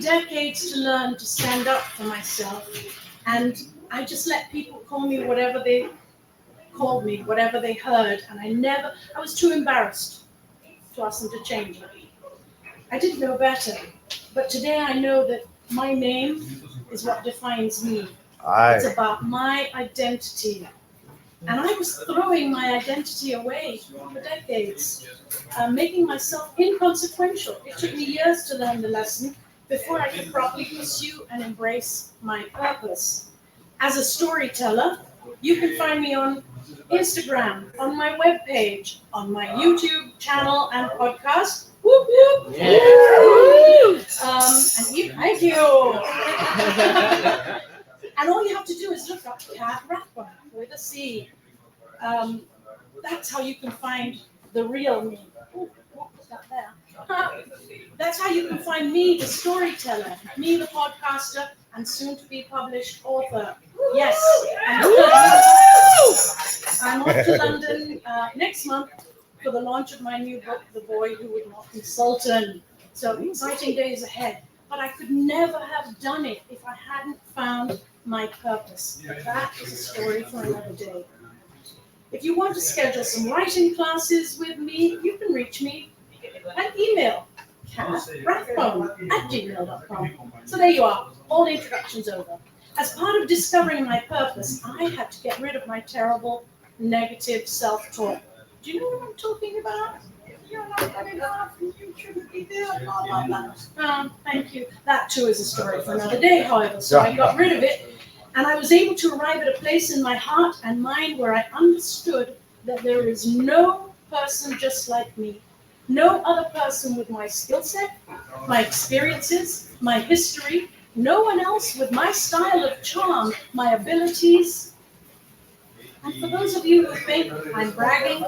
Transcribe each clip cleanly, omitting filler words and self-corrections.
decades to learn to stand up for myself, and I just let people call me whatever they called me, whatever they heard, and I was too embarrassed to ask them to change it. I didn't know better, but today I know that my name is what defines me. It's about my identity. And I was throwing my identity away for decades, making myself inconsequential. It took me years to learn the lesson before I could properly pursue and embrace my purpose. As a storyteller, you can find me on Instagram, on my webpage, on my YouTube channel and podcast. Whoop, whoop. Yeah. Thank you. And all you have to do is look up Cath Rathbone with a C. That's how you can find the real me. Ooh, what was that there? That's how you can find me, the storyteller, me, the podcaster, and soon to be published author. Yes. I'm off to London next month for the launch of my new book, The Boy Who Would Not be Sultan. So exciting days ahead. But I could never have done it if I hadn't found my purpose. That is a story for another day. If you want to schedule some writing classes with me, you can reach me at email, cathrathbone@gmail.com. So there you are, all the introductions over. As part of discovering my purpose, I had to get rid of my terrible, negative self-talk. Do you know what I'm talking about? You're not good enough, you shouldn't be there, blah, blah, blah. Thank you. That too is a story for another day, however. So I got rid of it, and I was able to arrive at a place in my heart and mind where I understood that there is no person just like me. No other person with my skill set, my experiences, my history, no one else with my style of charm, my abilities. And for those of you who think I'm bragging,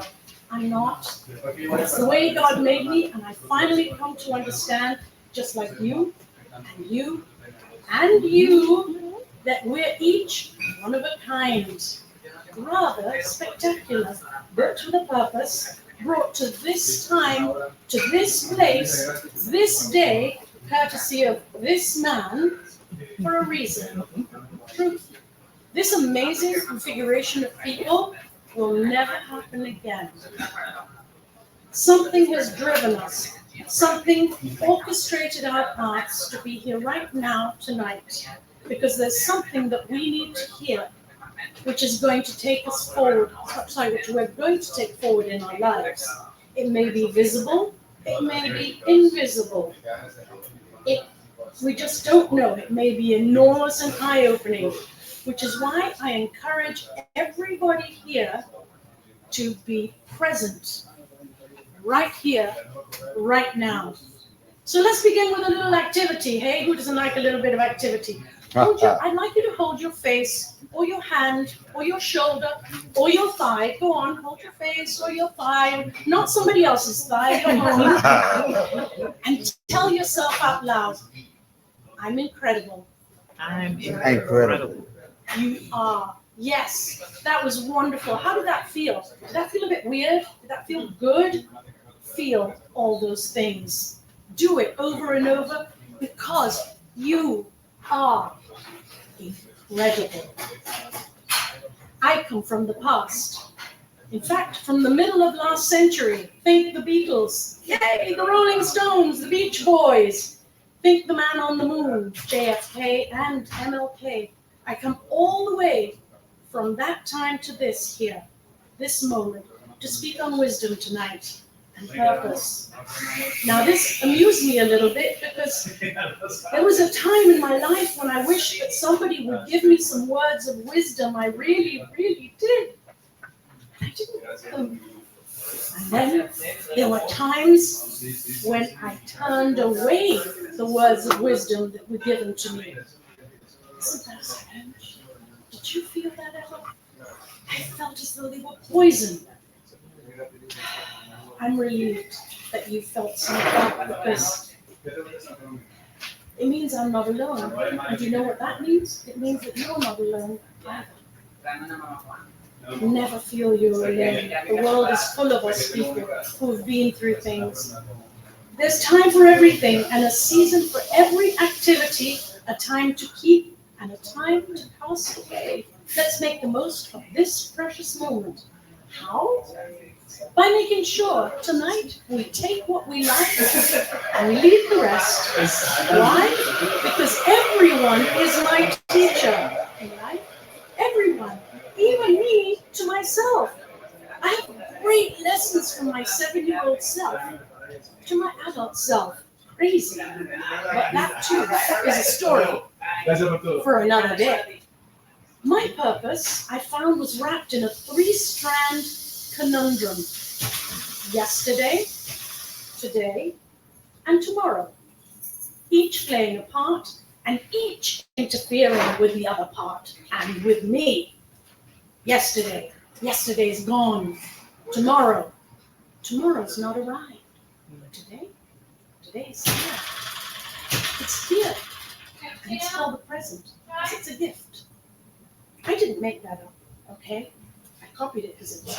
I'm not. It's the way God made me, and I finally come to understand, just like you, and you, and you, that we're each one of a kind, rather spectacular, built with a purpose, brought to this time, to this place, this day, courtesy of this man, for a reason. Truth. This amazing configuration of people will never happen again. Something has driven us. Something orchestrated our paths to be here right now, tonight, because there's something that we need to hear, which is going to take us forward, which we're going to take forward in our lives. It may be visible, it may be invisible. We just don't know. It may be enormous and eye-opening, which is why I encourage everybody here to be present right here, right now. So let's begin with a little activity. Hey, who doesn't like a little bit of activity? I'd like you to hold your face, or your hand, or your shoulder, or your thigh. Go on, hold your face or your thigh, not somebody else's thigh, your own. And tell yourself out loud, I'm incredible. I'm incredible. You are. Yes, that was wonderful. How did that feel? Did that feel a bit weird? Did that feel good? Feel all those things. Do it over and over, because you are incredible. I come from the past. In fact, from the middle of last century. Think the Beatles. Yay, the Rolling Stones, the Beach Boys. Think the man on the moon, JFK and MLK. I come all the way from that time to this here, this moment, to speak on wisdom tonight and purpose. Now, this amused me a little bit, because there was a time in my life when I wished that somebody would give me some words of wisdom. I really, really did. I didn't get them. And then there were times when I turned away the words of wisdom that were given to me. Isn't that strange? Did you feel that ever? I felt as though they were poison. I'm relieved that you felt some of that, because it means I'm not alone. And do you know what that means? It means that you're not alone either. Never feel you're alone. The world is full of us people who've been through things. There's time for everything and a season for every activity, a time to keep and a time to pass away. Let's make the most of this precious moment. How? By making sure tonight we take what we like and we leave the rest. Why? Because everyone is my teacher. Right? Everyone, even me to myself. I have great lessons from my 7-year-old self to my adult self. Crazy. But that too is a story for another day. My purpose, I found, was wrapped in a 3-strand conundrum. Yesterday, today, and tomorrow. Each playing a part and each interfering with the other part and with me. Yesterday, yesterday's gone. Tomorrow's not arrived. But today's here. It's here. And it's called the present. It's a gift. I didn't make that up, okay? I copied it because it was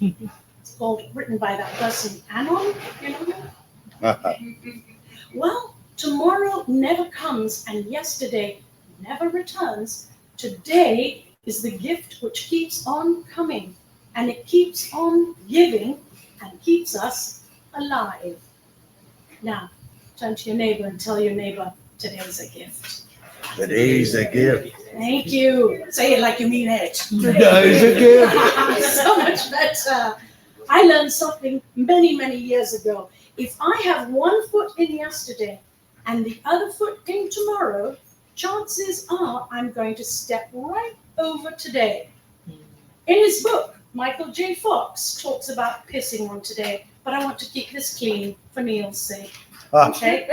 good. It's called, written by that person, Anon, you know that? Well, tomorrow never comes and yesterday never returns. Today is the gift which keeps on coming and it keeps on giving and keeps us alive. Now, turn to your neighbor and tell your neighbor, today's a gift. Today's a gift. Thank you. Say it like you mean it. Today's a gift. So much better. I learned something many, many years ago. If I have one foot in yesterday and the other foot in tomorrow, chances are I'm going to step right over today. In his book, Michael J. Fox talks about pissing on today, but I want to keep this clean for Neil's sake. Okay,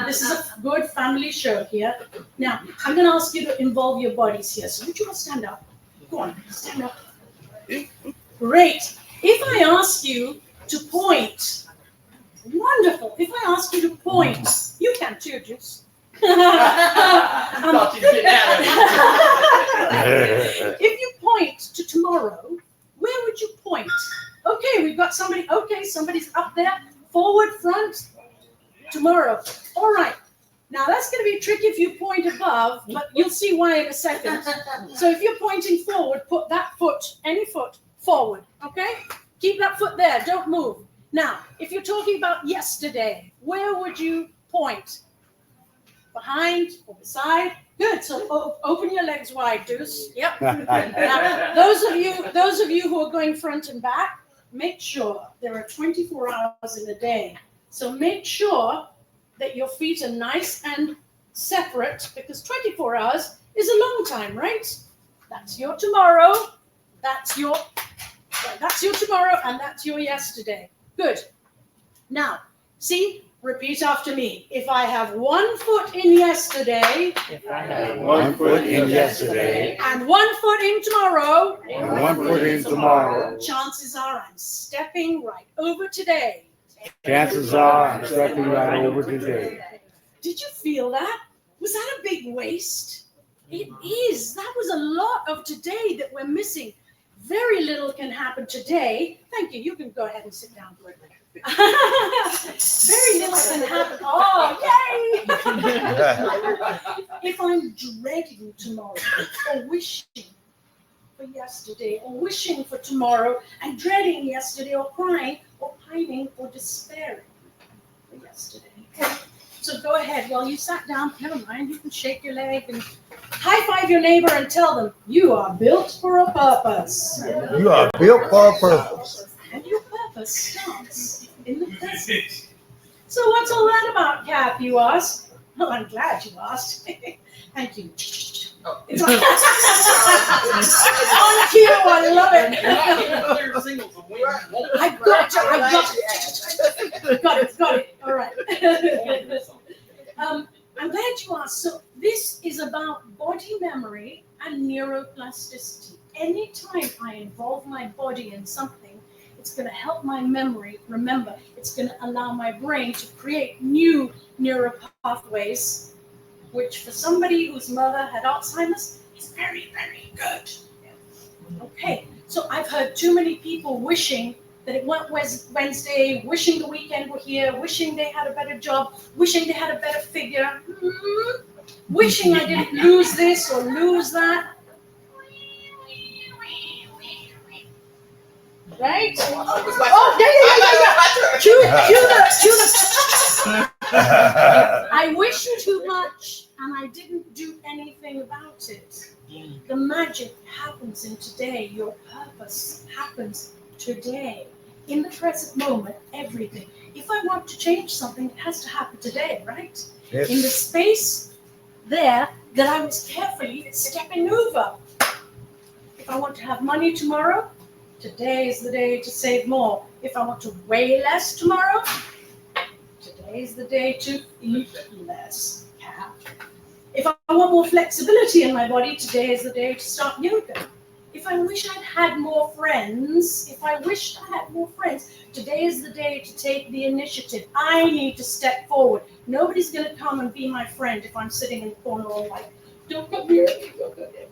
this is a good family show here. Now, I'm going to ask you to involve your bodies here. So would you all stand up? Go on, stand up. Great. If I ask you to point, wonderful. If I ask you to point, you can too, Juice. If you point to tomorrow, where would you point? Okay, we've got somebody. Okay, somebody's up there. Forward, front. Tomorrow. All right. Now that's going to be tricky if you point above, but you'll see why in a second. So if you're pointing forward, put that foot, any foot, forward. Okay? Keep that foot there. Don't move. Now, if you're talking about yesterday, where would you point? Behind or beside? Good. So open your legs wide, Deuce. Yep. Now, those of you who are going front and back, make sure there are 24 hours in a day. So make sure that your feet are nice and separate because 24 hours is a long time, right? That's your tomorrow. That's your tomorrow and that's your yesterday. Good. Now, see, repeat after me. If I have one foot in yesterday, And 1 foot in yesterday, and 1 foot in tomorrow, and 1 foot in tomorrow, chances are I'm stepping right over today. chances are I'm stepping right over today. Did you feel that? Was that a big waste? It is. That was a lot of today that we're missing. Very little can happen today. Thank you. You can go ahead and sit down for a minute. Very little can happen. Oh, yay! If I'm dreading tomorrow or wishing for yesterday or wishing for tomorrow and dreading yesterday or crying or pining or despairing for yesterday. So go ahead. While you sat down, never mind, you can shake your leg and high five your neighbor and tell them you are built for a purpose. You are built for a purpose. And your purpose starts in the present. So what's all that about, Cath, you ask? Oh, I'm glad you asked. Thank you. It's on cue, I love it. Got it. All right. I'm glad you asked. So this is about body memory and neuroplasticity. Anytime I involve my body in something, it's going to help my memory remember. It's going to allow my brain to create new neural pathways, which for somebody whose mother had Alzheimer's is very, very good. Okay, so I've heard too many people wishing that it went Wednesday, wishing the weekend were here, wishing they had a better job, wishing they had a better figure, wishing I didn't lose this or lose that. Right? Oh, yeah. Cue the. I wished too much and I didn't do anything about it. The magic happens in today. Your purpose happens today. In the present moment, everything. If I want to change something, it has to happen today, right? Yes. In the space there that I was carefully stepping over. If I want to have money tomorrow, today is the day to save more. If I want to weigh less tomorrow, today is the day to eat less. If I want more flexibility in my body, today is the day to start yoga. If I wish I'd had more friends, today is the day to take the initiative. I need to step forward. Nobody's going to come and be my friend if I'm sitting in the corner all like, don't come here, don't come here.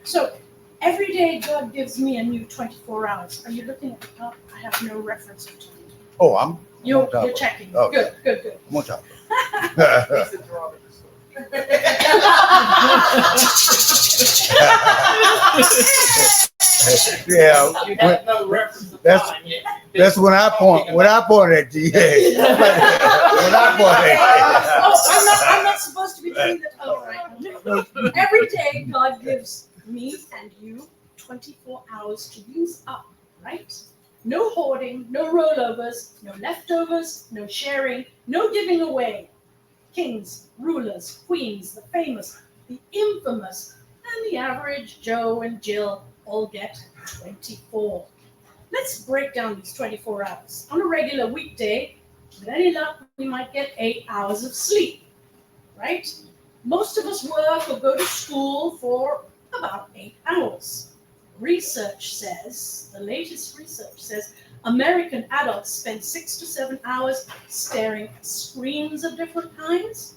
So every day God gives me a new 24 hours. Are you looking at the clock? I have no reference to it. Oh, You're checking. Oh, good. I'm on top. Yeah, that's when I point at you. I'm not supposed to be doing that. Oh, right. Every day God gives me and you 24 hours to use up, right? No hoarding, no rollovers, no leftovers, no sharing, no giving away. Kings, rulers, queens, the famous, the infamous, and the average Joe and Jill all get 24. Let's break down these 24 hours. On a regular weekday, with any luck, we might get 8 hours of sleep, right? Most of us work or go to school for about 8 hours. The latest research says, American adults spend 6 to 7 hours staring at screens of different kinds.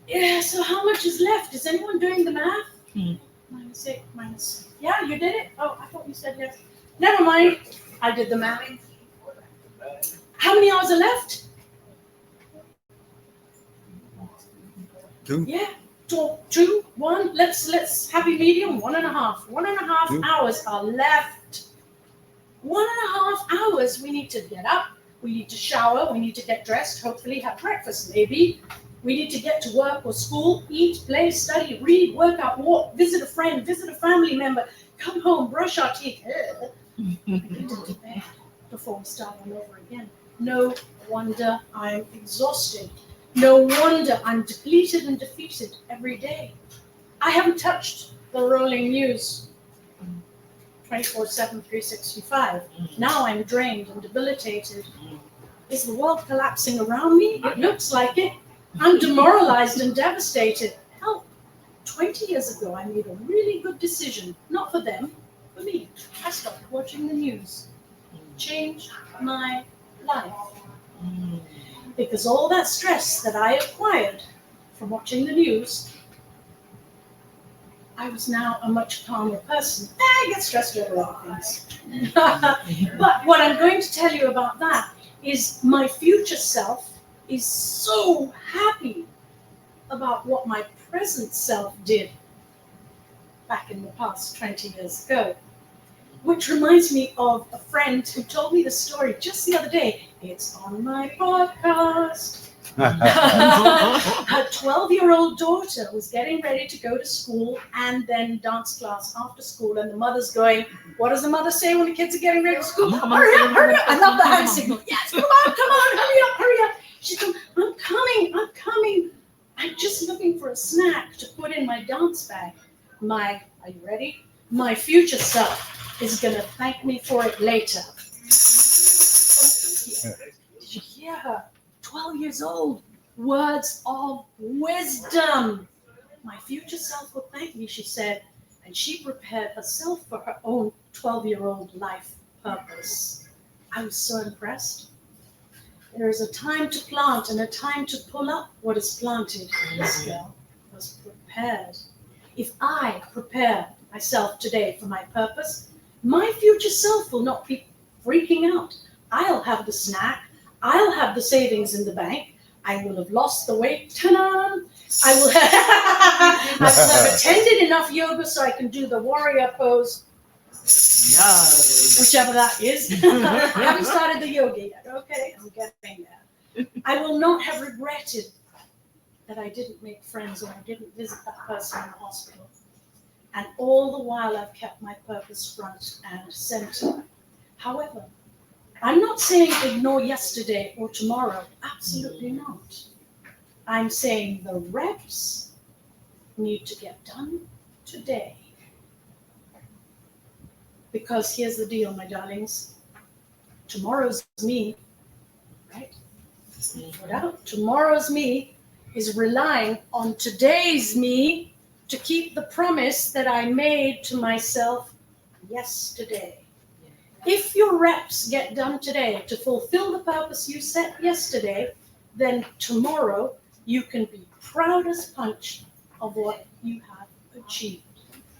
Yeah, so how much is left? Is anyone doing the math? -8, Yeah, you did it? Oh, I thought you said yes. Never mind. I did the math. How many hours are left? 2. Yeah, 2, 1. Let's happy medium. 1.5. 1.5 hours are left. 1.5 hours. We need to get up. We need to shower. We need to get dressed. Hopefully have breakfast. Maybe. We need to get to work or school, eat, play, study, read, work out, walk, visit a friend, visit a family member, come home, brush our teeth, and get into bed before we start all over again. No wonder I'm exhausted. No wonder I'm depleted and defeated every day. I haven't touched the rolling news 24/7, 365. Now I'm drained and debilitated. Is the world collapsing around me? It looks like it. I'm demoralized and devastated. Help. 20 years ago, I made a really good decision. Not for them, for me. I stopped watching the news. Changed my life. Because all that stress that I acquired from watching the news, I was now a much calmer person. I get stressed over a lot of things. But what I'm going to tell you about that is my future self is so happy about what my present self did back in the past 20 years ago. Which reminds me of a friend who told me the story just the other day. It's on my podcast. Her 12-year-old daughter was getting ready to go to school and then dance class after school, and the mother's going, what does the mother say when the kids are getting ready to school? Hurry up, hurry up. I love the hand signal. Yes, come on, hurry up. She's going, I'm coming. I'm just looking for a snack to put in my dance bag. Are you ready? My future self is going to thank me for it later. Did you hear her? 12 years old. Words of wisdom. My future self will thank me, she said. And she prepared herself for her own 12-year-old life purpose. I was so impressed. There is a time to plant and a time to pull up what is planted. This girl was prepared. If I prepare myself today for my purpose, my future self will not be freaking out. I'll have the snack. I'll have the savings in the bank. I will have lost the weight. Ta-da! I will have attended enough yoga so I can do the warrior pose, whichever that is. I haven't started the yoga yet. Okay, I'm getting there. I will not have regretted that I didn't make friends or I didn't visit that person in the hospital. And all the while I've kept my purpose front and center. However, I'm not saying ignore yesterday or tomorrow. Absolutely not. I'm saying the reps need to get done today. Because here's the deal, my darlings. Tomorrow's me, right? Without tomorrow's me is relying on today's me to keep the promise that I made to myself yesterday. If your reps get done today to fulfill the purpose you set yesterday, then tomorrow you can be proud as punch of what you have achieved.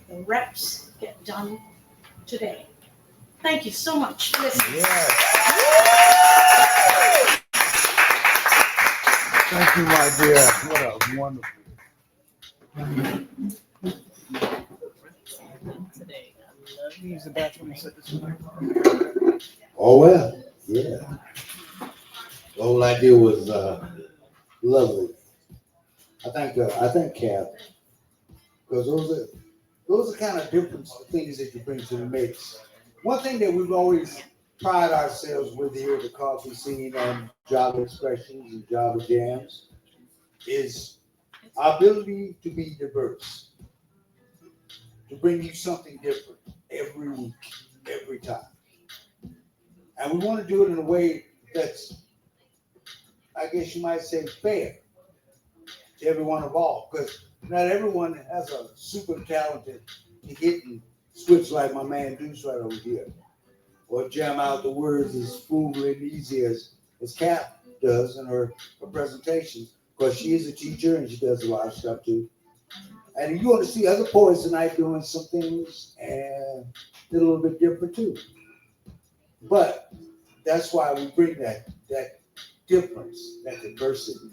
The reps get done today. Thank you so much for listening. Yes. Thank you, my dear. What a wonderful. Today, I love Use the bathroom and sit this way. Oh, well, yeah. The whole idea was lovely. I think Cath, because those are kind of different things that you bring to the mix. One thing that we've always pride ourselves with here at the coffee scene and Java Expressions and Java Jams is our ability to be diverse, to bring you something different every week, every time. And we want to do it in a way that's, I guess you might say, fair to everyone involved, because not everyone has a super talented to hit and switch like my man Deuce right over here, or jam out the words as smoothly and easy as Cath does in her presentations, because she is a teacher and she does a lot of stuff too. And you want to see other poets tonight doing some things and they're a little bit different too. But that's why we bring that difference, that diversity,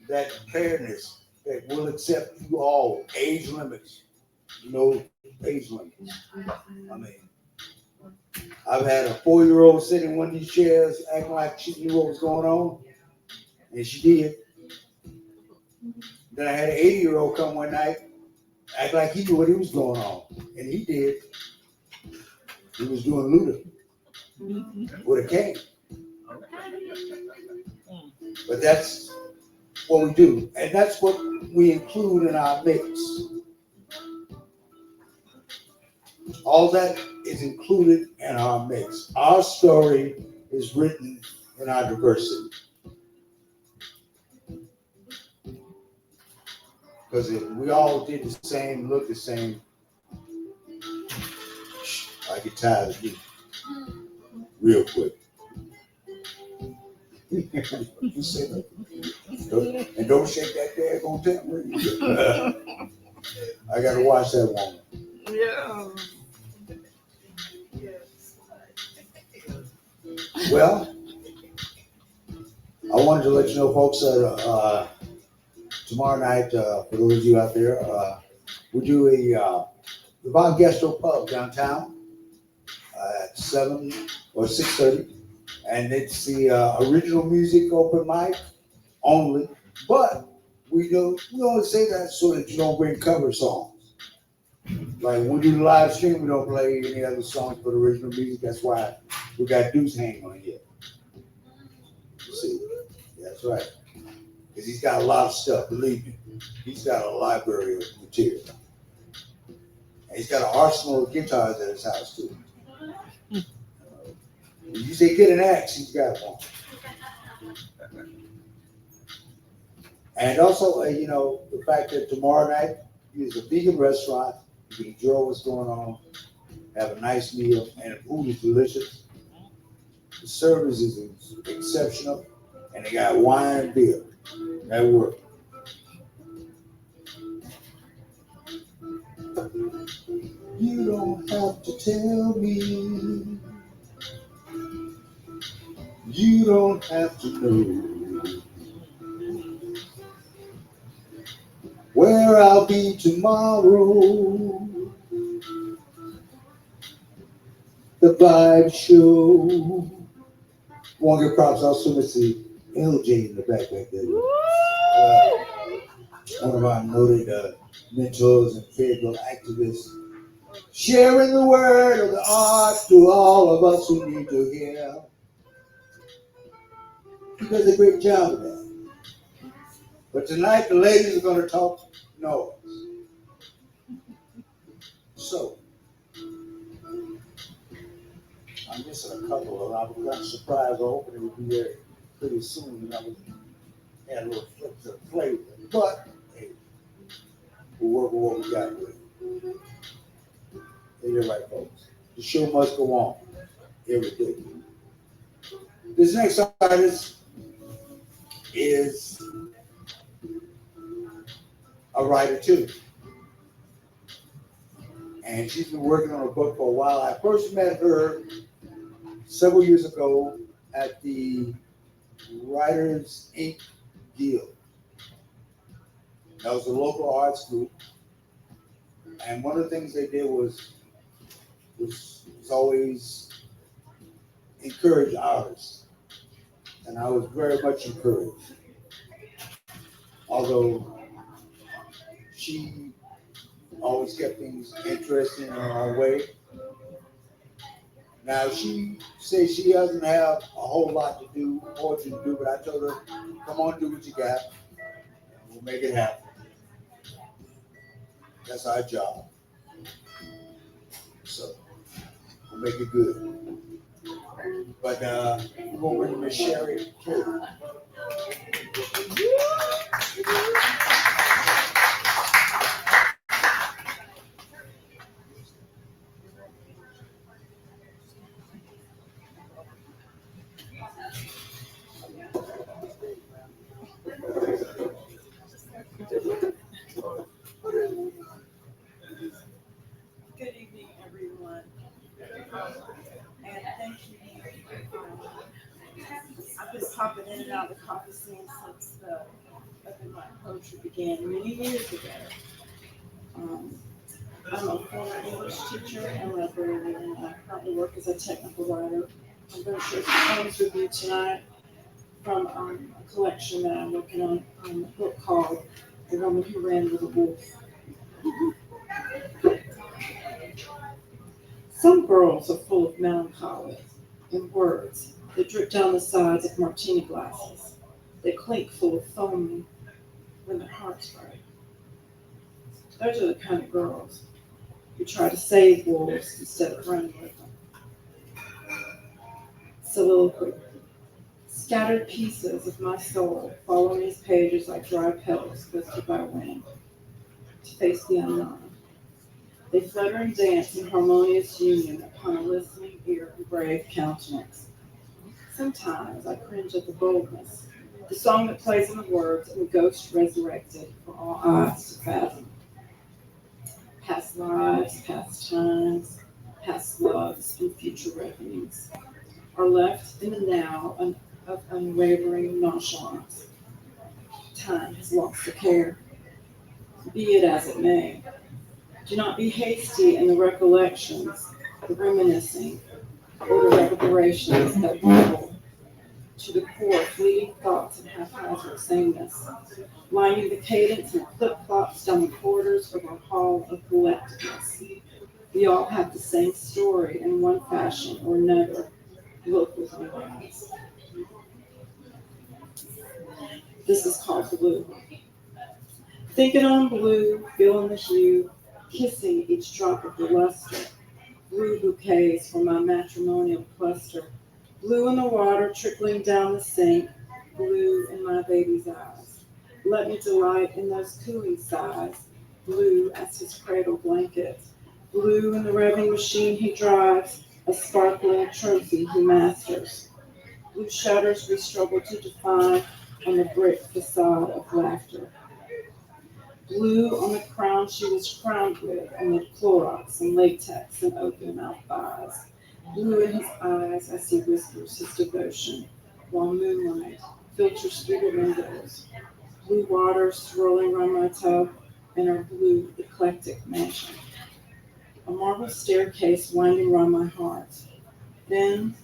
that fairness, that will accept you all. Age limits, age limits. I mean, I've had a 4-year-old sitting in one of these chairs acting like she knew what was going on, and she did. Then I had an 80-year-old come one night, act like he knew what he was going on, and he did. He was doing Luther with a cane. But that's what we do, and that's what we include in our mix. All that is included in our mix. Our story is written in our diversity. Because if we all did the same, look the same, I get tired of you real quick. You say that. And don't shake that daggone tambourine. I gotta watch that woman. Yeah. Well, I wanted to let you know, folks, that tomorrow night, for those of you out there, we do the Von Gastro Pub downtown at 7 or 6:30, and it's the original music open mic only. But we only say that so that you don't bring cover songs. Like when we do the live stream, we don't play any other songs but original music. That's why we got Deuce hanging on here. See, that's right. Because he's got a lot of stuff, believe me. He's got a library of material. And he's got an arsenal of guitars at his house, too. When you say get an axe, he's got one. And also, the fact that tomorrow night is a vegan restaurant. You can enjoy what's going on, have a nice meal, and the food is delicious. The service is exceptional, and they got wine and beer. That works. You don't have to tell me have to know where I'll be tomorrow. The vibe show. Want to give props also to see LJ in the back there. One of our noted mentors and favorite activists, sharing the word of the art to all of us who need to hear. He does a great job of that. But tonight the ladies are going to talk noise. So, I'm missing a couple of them. I was going to surprise the opening would be there pretty soon, and I was had a little flips of flavor. But hey, we'll work with what we got with it. Hey, you're right, folks. The show must go on every day. This next artist is a writer too. And she's been working on a book for a while. I first met her several years ago at the Writers Inc. Guild. That was a local arts group. And one of the things they did was always encourage artists. And I was very much encouraged. Although she always kept things interesting in her own way. Now she says she doesn't have a whole lot to do, poetry to do, but I told her, come on, do what you got, and we'll make it happen. That's our job. So we'll make it good. But we're gonna bring Miss Sherri Kaye. Good evening, everyone. And thank you. I've been popping in and out of the coffee scene since the open mic poetry began many years ago. I'm a former English teacher and librarian, and I currently work as a technical writer. I'm going to share some poems with you tonight from a collection that I'm working on a book called The Woman Who Ran with a Wolf. Some girls are full of melancholy and words that drip down the sides of martini glasses. They clink full of foam when their hearts break. Those are the kind of girls who try to save wolves instead of running with them. Soliloquy. Scattered pieces of my soul fall on these pages like dry petals lifted by wind to face the unknown. They flutter and dance in harmonious union upon a listening ear and brave countenance. Sometimes I cringe at the boldness, the song that plays in the words and the ghost resurrected for all eyes to fathom. Past lives, past times, past loves, and future reckonings are left in the now of unwavering nonchalance. Time has lost the care. Be it as it may. Do not be hasty in the recollections, the reminiscing, or the reverberations that rumble to the core fleeting thoughts and haphazard sameness, lining the cadence and flip-flops down the corridors of our hall of collectedness. We all have the same story in one fashion or another. Look with my eyes. This is called Blue. Thinking on blue, feeling the hue, kissing each drop of the luster. Blue bouquets for my matrimonial cluster. Blue in the water trickling down the sink. Blue in my baby's eyes. Let me delight in those cooing sighs. Blue as his cradle blanket. Blue in the revving machine he drives. A sparkling trophy he masters. Blue shutters we struggle to define on the brick facade of laughter. Blue on the crown she was crowned with amid Clorox and latex and open-mouthed eyes. Blue in his eyes as he whispers his devotion. while moonlight filters through the windows. Blue water swirling around my tub in our blue, eclectic mansion. A marble staircase winding round my heart. Then,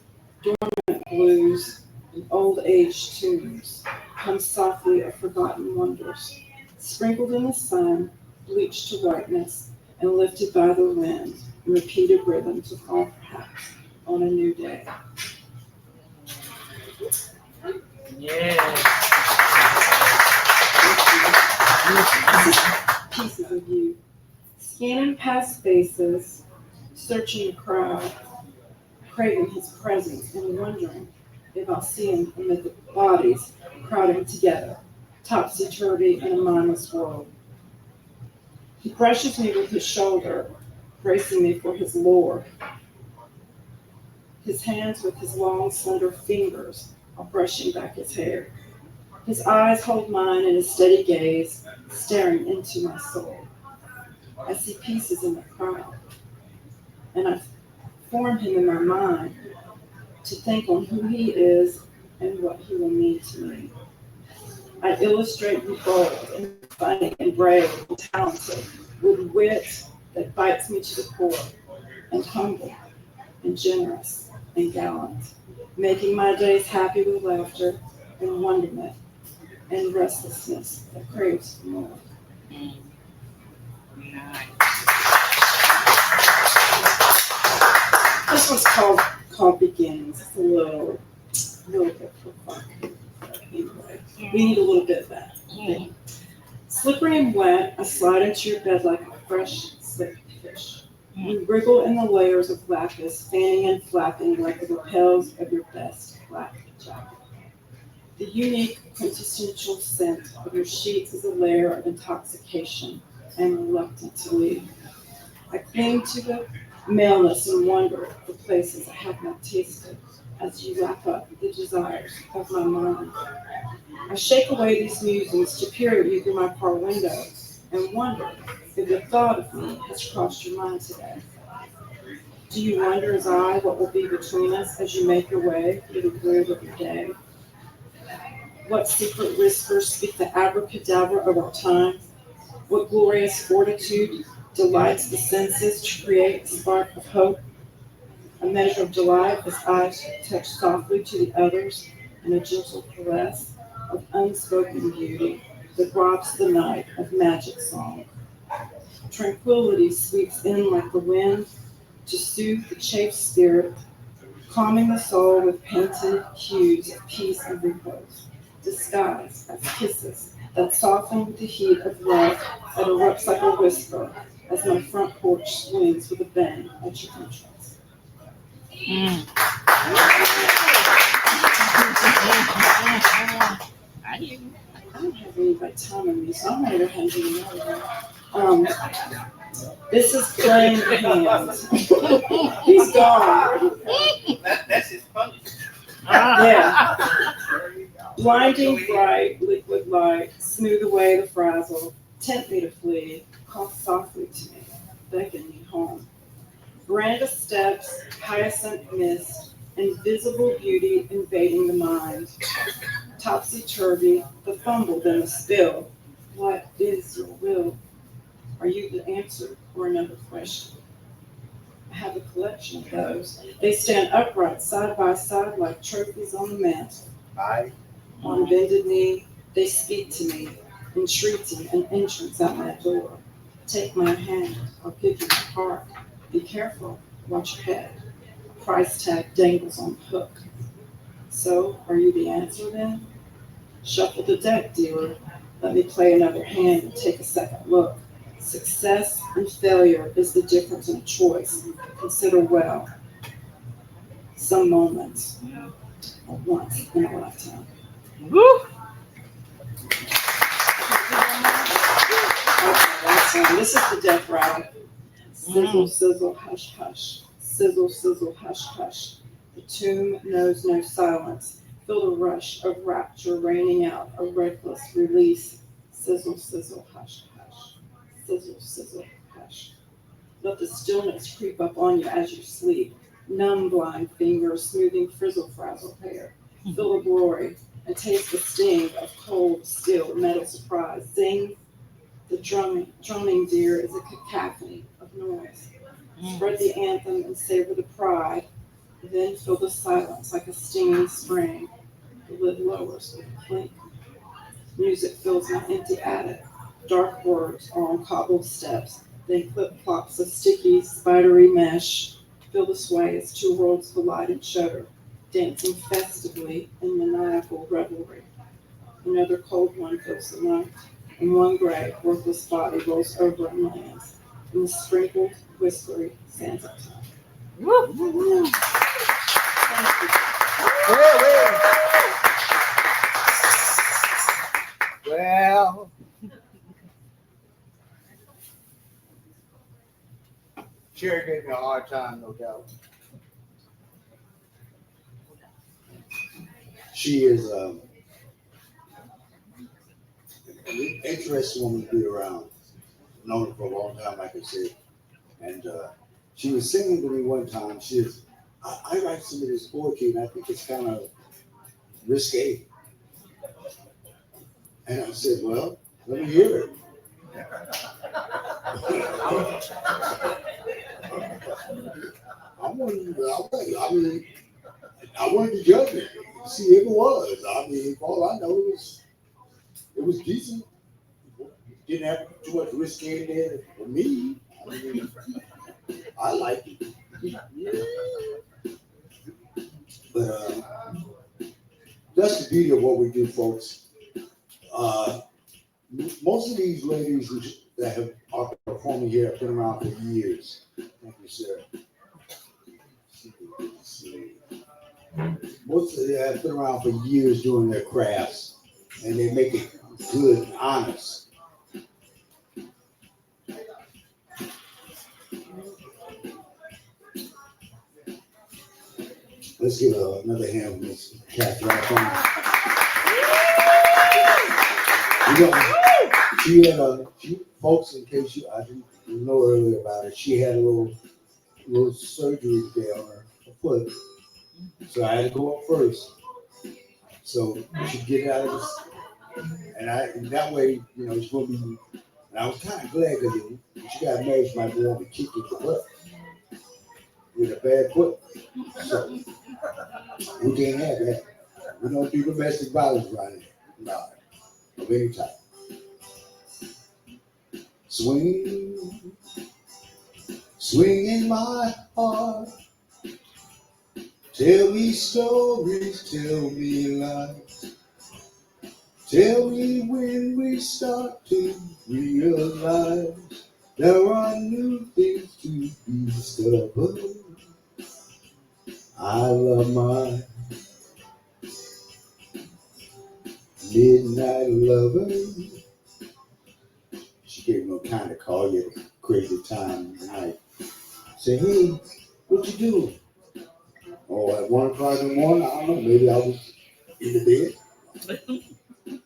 dormant blues and old age tunes come softly of forgotten wonders, sprinkled in the sun, bleached to whiteness, and lifted by the wind in repeated rhythms of all perhaps on a new day. Yeah. Pieces of you, scanning past faces, searching the crowd, craving his presence and wondering if I'll see him amid the bodies crowding together, topsy-turvy in a mindless world. He brushes me with his shoulder, bracing me for his lure. His hands with his long, slender fingers are brushing back his hair. His eyes hold mine in a steady gaze, staring into my soul. I see pieces in the crowd, and I form him in my mind to think on who he is and what he will mean to me. I illustrate you bold and funny and brave and talented, with wit that bites me to the core, and humble and generous and gallant, making my days happy with laughter and wonderment and restlessness that craves for more. This one's called Beginnings. It's a little bit for fun. Anyway, we need a little bit of that. Okay. Slippery and wet, I slide into your bed like a fresh, slick fish. You wriggle in the layers of lapis, fanning and flapping like the lapels of your best black jacket. The unique, quintessential scent of your sheets is a layer of intoxication. I am reluctant to leave. I cling to the maleness and wonder at the places I have not tasted as you wrap up the desires of my mind. I shake away these musings to peer at you through my car window and wonder if the thought of me has crossed your mind today. Do you wonder as I what will be between us as you make your way through the groove of your day? What secret whispers speak the abracadabra of our time? What glorious fortitude delights the senses to create a spark of hope? A measure of delight as eyes touch softly to the others, and a gentle caress of unspoken beauty that robs the night of magic song. Tranquility sweeps in like the wind to soothe the chafed spirit, calming the soul with painted hues of peace and repose, disguised as kisses that soften with the heat of love that erupts like a whisper as my front porch swings with a bang at your entrance. I don't have anybody telling me, so I'm going to go ahead and do another one. This is Plain Hands. He's gone. That's his punishment. Yeah. Blinding bright, liquid light, smooth away the frazzle, tempt me to flee, call softly to me, beckon me home. Veranda steps, hyacinth mist, invisible beauty invading the mind. Topsy-turvy, the fumble, then the spill. What is your will? Are you the answer or another question? I have a collection of those. They stand upright, side by side, like trophies on the mantle. On bended knee, they speak to me, entreating an entrance at my door. Take my hand, I'll give you my heart. Be careful, watch your head. A price tag dangles on the hook. So, are you the answer then? Shuffle the deck, dealer. Let me play another hand and take a second look. Success and failure is the difference in a choice. Consider well. Some moments are once in a lifetime. Woo! Okay, this is the death rattle. Sizzle, sizzle, hush, hush. Sizzle, sizzle, hush, hush. The tomb knows no silence. Feel the rush of rapture raining out, a reckless release. Sizzle, sizzle, hush, hush. Sizzle, sizzle, hush. Let the stillness creep up on you as you sleep. Numb blind fingers smoothing frizzle frazzle hair. Feel the glory and taste the sting of cold steel metal surprise. Zing, the droning deer is a cacophony of noise. Spread the anthem and savor the pride. Then feel the silence like a stinging spring. The lid lowers with a clink. Music fills my empty attic. Dark words are on cobbled steps. Then clip-clops of sticky, spidery mesh. Feel the sway as two worlds collide and shudder, dancing festively in maniacal revelry. Another cold one fills the night, and one gray, worthless body rolls over and lands in the sprinkled, whispery sands of time. Thank you. Well, Sherri gave me a hard time, no doubt. She is an interesting woman to be around. I've known her for a long time, like I said. And she was singing to me one time. She says, I write some of this poetry, and I think it's kind of risque. And I said, well, let me hear it. I wanted to judge it, see if it was. I mean, all I know is it was decent. Didn't have too much risk in there for me. I mean, I like it. But that's the beauty of what we do, folks. Most of these ladies that are performing here have been around for years. Thank you, sir. Most of them have been around for years doing their crafts, and they make it good and honest. Let's give another hand with Miss Cath Rathbone. She had folks, in case I didn't know earlier about it, she had a little surgery today on her foot. So I had to go up first. So she get out of this, and that way, it's gonna be. And I was kind of glad because she got married, she might go on to kick in the butt with a bad foot. So we can't have that. We don't do domestic violence right here. No, of any type. Swing, swing in my heart. Tell me stories, tell me lies. Tell me when we start to realize there are new things to be discovered. I love my midnight lover. She gave me a kind of call you at a crazy time of the night. Say, hey, what you doing? Oh, at 1 o'clock in the morning, I don't know, maybe I was in the bed.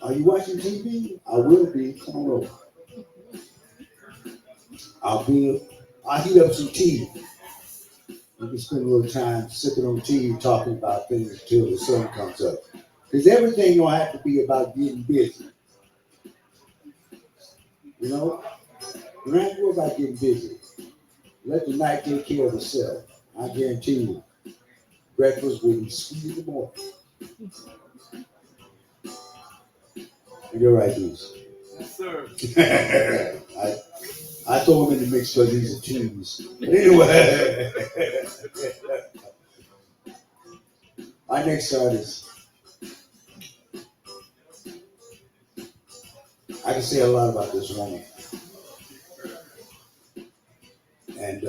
Are you watching TV? I will be. Come on over. I'll heat up some tea. We can spend a little time sipping on tea, talking about things until the sun comes up. Because everything don't have to be about getting busy. You know? You don't have to worry about getting busy. Let the night take care of itself. I guarantee you, breakfast will be sweet in the morning. You're right, Deuce. Yes, sir. I throw them in the mix because these are twos. But anyway, our next artist. I can say a lot about this woman. And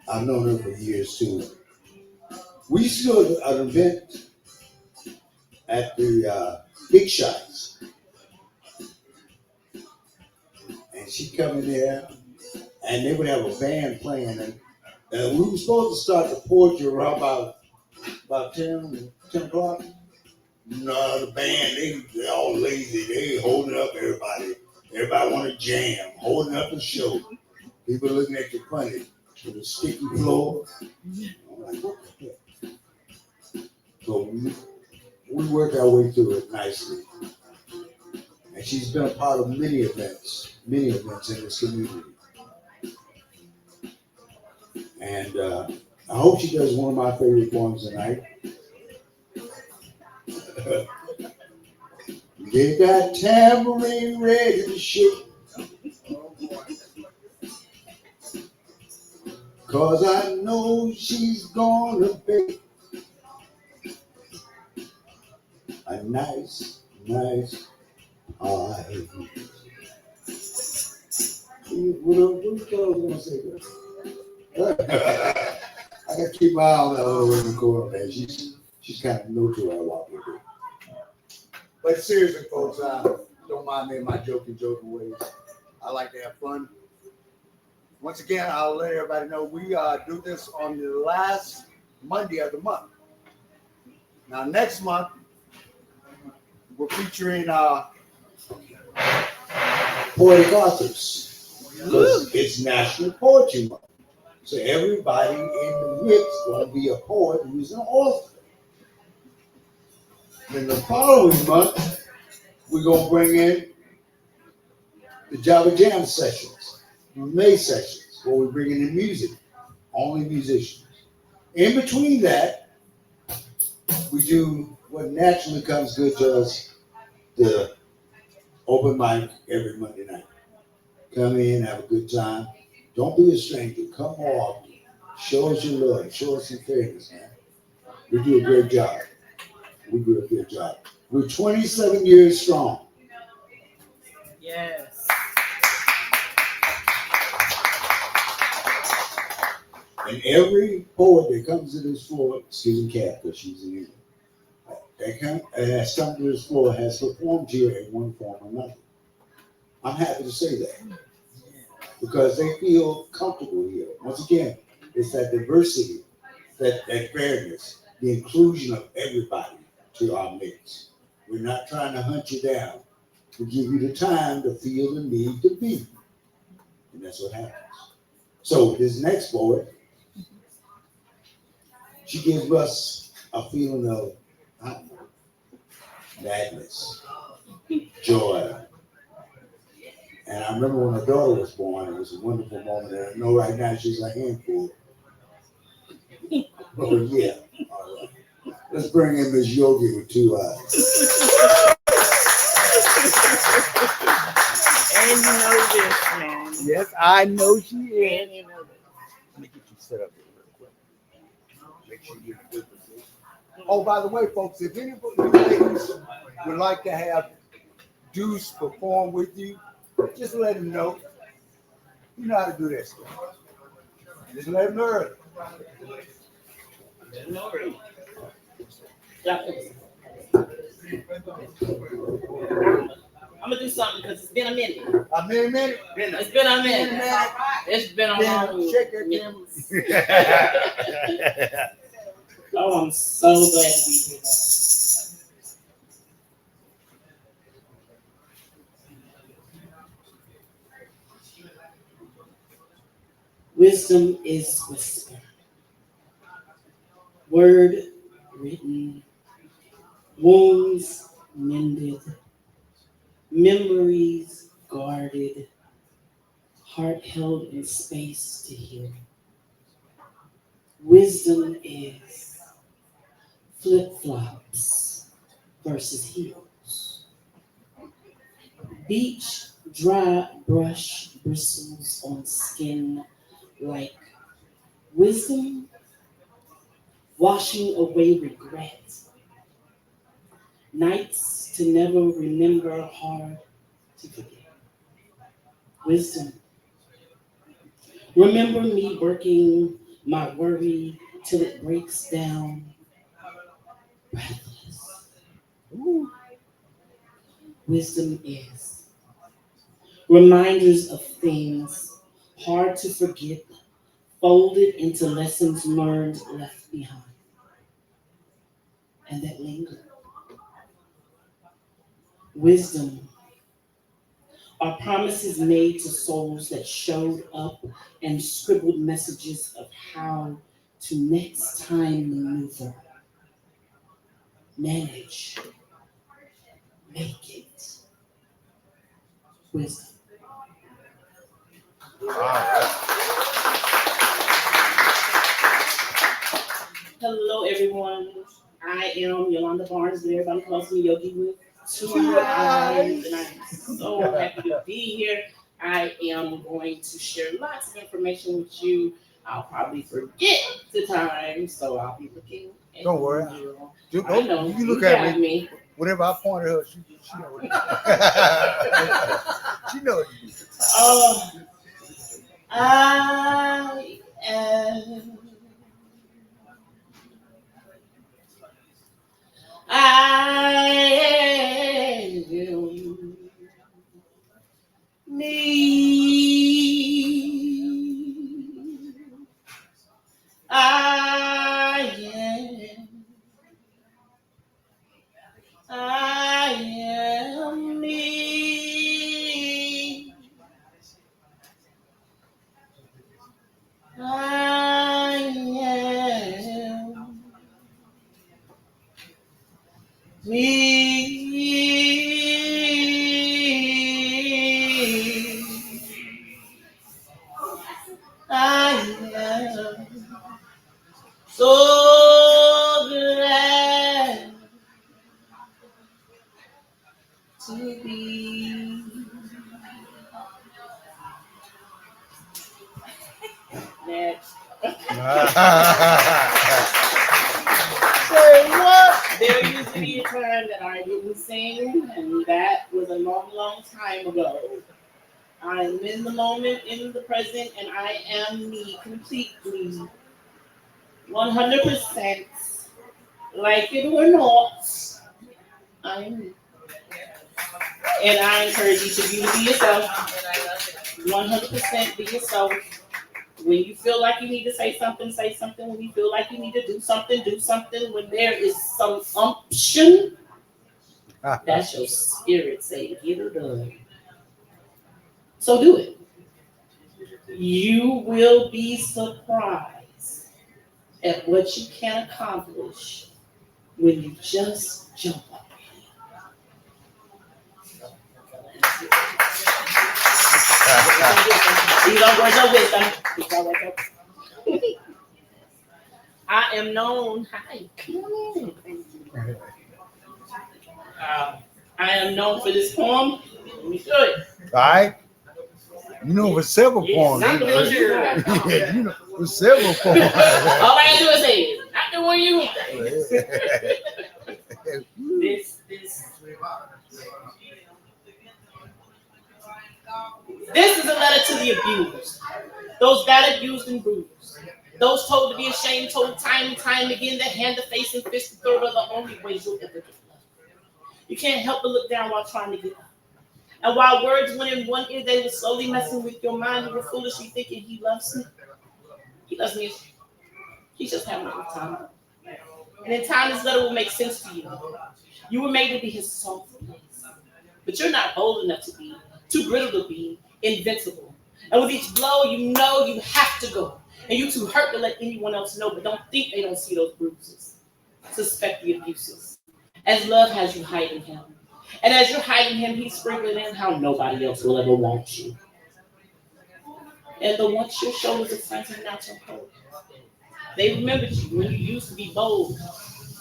I've known her for years too. We used to do an event at the Big Shots. And she'd come in there and they would have a band playing. And we were supposed to start the poetry around about 10 o'clock. No, the band, they all lazy. They holding up everybody. Everybody want to jam, holding up the show. People looking at you funny with a sticky floor. I'm like, what the heck? So we worked our way through it nicely. And she's been a part of many events in this community. And I hope she does one of my favorite poems tonight. Get that tambourine ready to shake. 'Cause I know she's gonna bake a nice pie. What you gonna say, girl? I gotta keep my eye on that little in the corner, man. She's kind of new to her walk with it. But seriously, folks, don't mind me in my joking ways. I like to have fun. Once again, I'll let everybody know we do this on the last Monday of the month. Now, next month, we're featuring poetic authors. Because it's National Poetry Month. So everybody in the mix gonna be a poet who's an author. Then the following month, we're gonna bring in the Java Jam sessions, May sessions, where we're bringing in music, only musicians. In between that, we do what naturally comes good to us, the open mic every Monday night. Come in, have a good time. Don't be a stranger. Come on. Show us your love. Show us some fairness, man. We do a great job. We're 27 years strong. Yes. And every poet that comes to this floor, excuse me, Cath, because she's in here, that has come to this floor has performed here in one form or another. I'm happy to say that. Because they feel comfortable here. Once again, it's that diversity, that fairness, the inclusion of everybody to our mix. We're not trying to hunt you down. We give you the time to feel the need to be. And that's what happens. So this next poet, she gives us a feeling of madness, joy. And I remember when her daughter was born, it was a wonderful moment. And I know right now she's a handful. Oh, yeah. All right. Let's bring in Miss Yogii with 2 eyes. And you know this, man. Yes, I know she is. And you know this. Let me get you set up here real quick. Make sure you're in good position. Oh, by the way, folks, if any of you ladies would like to have Deuce perform with you, just let him know. You know how to do this. Just let him know early. I'm gonna do something because it's been a minute. A minute. It's been a minute. It's been a long Check your minute. cameras. Oh, I'm so glad to be here. Wisdom is whisper. Word written, wounds mended, memories guarded, heart held in space to heal. Wisdom is flip-flops versus heels. Beach dry brush bristles on skin like wisdom washing away regret. Nights to never remember, hard to forget. Wisdom. Remember me working my worry till it breaks down, breathless. Ooh. Wisdom is reminders of things hard to forget, folded into lessons learned, left behind, and that linger. Wisdom are promises made to souls that showed up and scribbled messages of how to next time maneuver. manage, make it. Wisdom. Hello, everyone. I am Yolanda Barnes, but everybody calls me Yogii with 2 eyes, and I'm so happy to be here. I am going to share lots of information with you. I'll probably forget the time, so I'll be looking at Don't worry. you. I know, You look at got me. Whenever I point at her, she knows what she knows. Oh, I am. I am me. I am me. I am me. I am so glad to be. Next. Say what? There used to be a time that I didn't sing, and that was a long, long time ago. I'm in the moment, in the present, and I am me completely, 100%, like it or not. I'm me. And I encourage each of you to be yourself. 100% be yourself. When you feel like you need to say something, say something. When you feel like you need to do something, do something. When there is some unction, that's your spirit saying, get it done. So do it. You will be surprised at what you can accomplish when you just jump up. These are words of wisdom. I am known. Hi. I am known for this poem. Let me show it. All right. You know, for several points. Not the ones you Yeah, you know, for several points. All I gotta do is say it. Not the one you This is a letter to the abused. Those battered, abused, and bruised. Those told to be ashamed, told time and time again that hand to face and fist to throat are the only ways you'll ever get love. You can't help but look down while trying to get up. And while words went in one ear, they were slowly messing with your mind. You were foolishly thinking he loves me. He loves me. He's just having a good time. And in time, this letter will make sense to you. You were made to be his soft place. But you're not bold enough to be, too brittle to be, invincible. And with each blow, you know you have to go. And you're too hurt to let anyone else know, but don't think they don't see those bruises. Suspect the abuses. As love has you hiding him. And as you're hiding him, he's sprinkling in how nobody else will ever want you. And the once your shoulders are fronting out your coat. They remembered you when you used to be bold.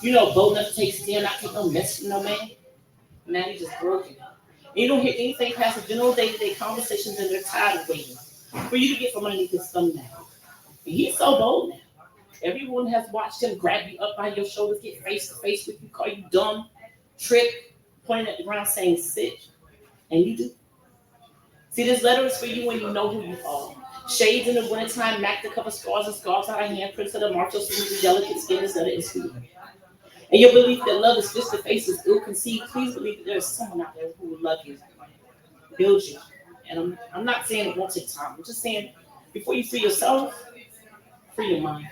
You know, bold enough to take stand, not take no mess from no man. Now you just broken. And you don't hear anything past the general day-to-day conversations, and they're tired of waiting for you to get from underneath his thumb now. And he's so bold now. Everyone has watched him grab you up by your shoulders, get face to face with you, call you dumb, trick, pointing at the ground saying sit. And you do. See, this letter is for you when you know who you are. Shades in the wintertime, Mac to cover scars and scarves out of handprints of the march of smooth and delicate skin. This letter is for you. And your belief that love is fist to face is ill-conceived. Please believe that there is someone out there who will love you, build you. And I'm not saying it won't take time. I'm just saying before you free yourself, free your mind.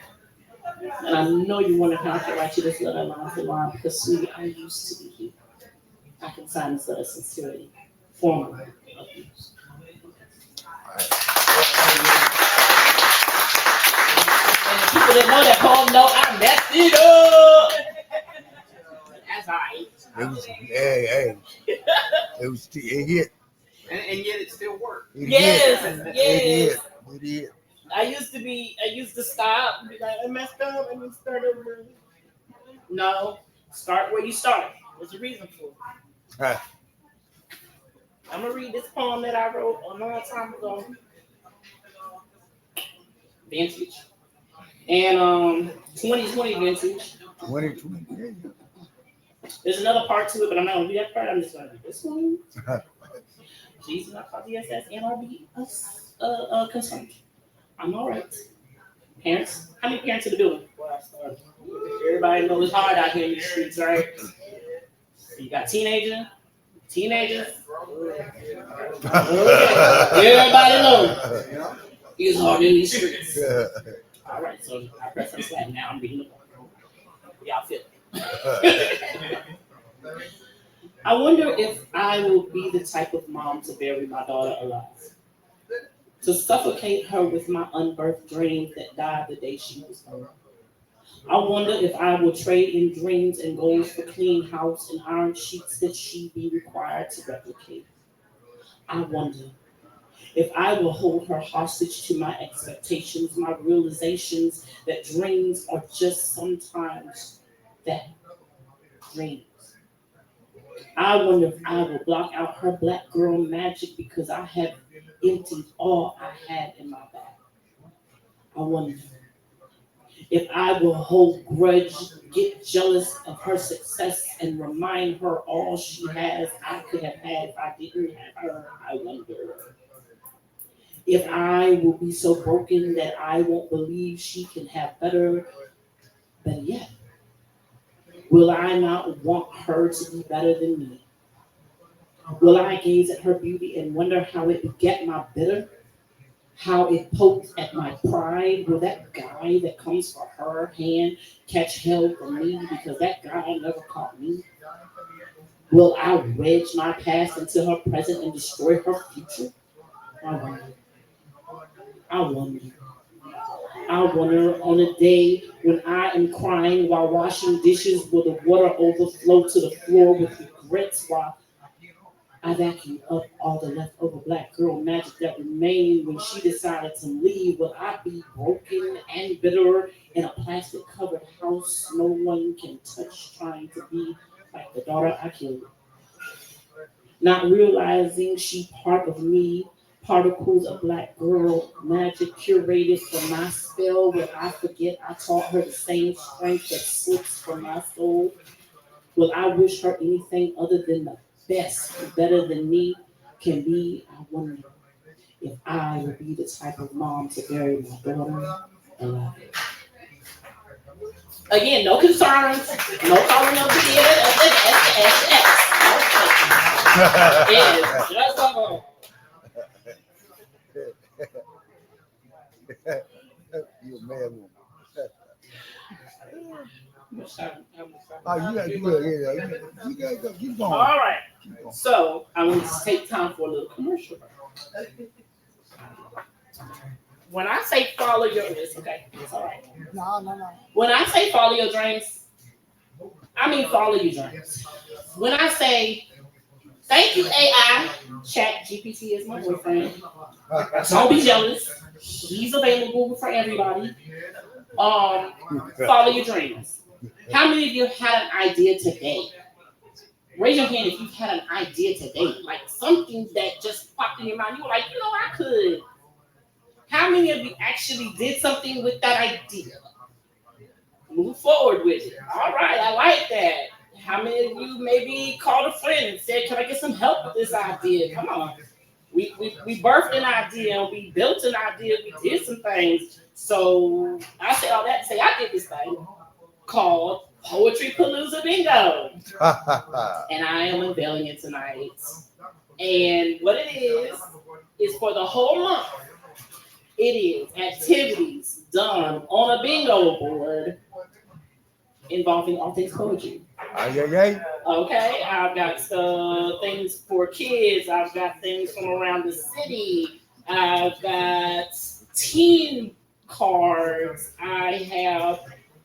And I know you wonder how I can write you this letter line for line because, sweetie, I used to be here. I can sign this letter sincerely, formerly abused. And the people that know that poem know I messed it up. Hey, it hit. And yet it still worked. Yes. It hit. I used to stop and be like, I messed up, I need to start over. No, start where you started. There's a reason for it. I'm gonna read this poem that I wrote a long time ago. Vintage. And 2020 vintage. 2020. There's another part to it, but I'm not gonna do that part. I'm just gonna do this one. Please do not call DSS and or be concerned. I'm all right. Parents, how many parents in the building? Everybody knows it's hard out here in the streets, right? You got teenagers. Everybody knows it's hard in these streets. All right, so I press on Slack now. I'm reading the book. Y'all feel it. I wonder if I will be the type of mom to bury my daughter alive, to suffocate her with my unbirthed dreams that died the day she was born. I wonder if I will trade in dreams and goals for clean house and iron sheets that she be required to replicate. I wonder if I will hold her hostage to my expectations, my realizations that dreams are just sometimes that, dreams. I wonder if I will block out her black girl magic because I have emptied all I had in my bag. I wonder if I will hold grudge, get jealous of her success, and remind her all she has I could have had if I didn't have her. I wonder if I will be so broken that I won't believe she can have better yet. Will I not want her to be better than me? Will I gaze at her beauty and wonder how it beget my bitter? How it poked at my pride? Will that guy that comes for her hand catch hell for me because that guy never caught me? Will I wedge my past into her present and destroy her future? I wonder on a day when I am crying while washing dishes, will the water overflow to the floor with regrets while I vacuum up all the leftover black girl magic that remained when she decided to leave? Will I be broken and bitter in a plastic covered house no one can touch, trying to be like the daughter I killed? Not realizing she part of me, particles of black girl magic curated for my spell. Will I forget I taught her the same strength that slips from my soul? Will I wish her anything other than the best, better than me can be? I wonder if I will be the type of mom to bury my daughter alive. Again, no concerns, no calling up the SS. It is just a home. You a mad woman. You gotta go. Keep going. All right. So I'm going to take time for a little commercial. When I say follow your dreams, okay, it's all right. No. When I say follow your dreams, I mean follow your dreams. When I say thank you AI, Chat GPT is my boyfriend. Don't be jealous. He's available for everybody. Follow your dreams. How many of you had an idea today? Raise your hand if you've had an idea today, like something that just popped in your mind. You were like, I could. How many of you actually did something with that idea? Move forward with it. All right, I like that. How many of you maybe called a friend and said, can I get some help with this idea? Come on. We birthed an idea, we built an idea, we did some things. So I say all that to say I did this thing called Poetry Palooza Bingo. And I am unveiling it tonight. And what it is for the whole month. It is activities done on a bingo board involving all things poetry. Okay, I've got things for kids. I've got things from around the city. I've got team cards. I have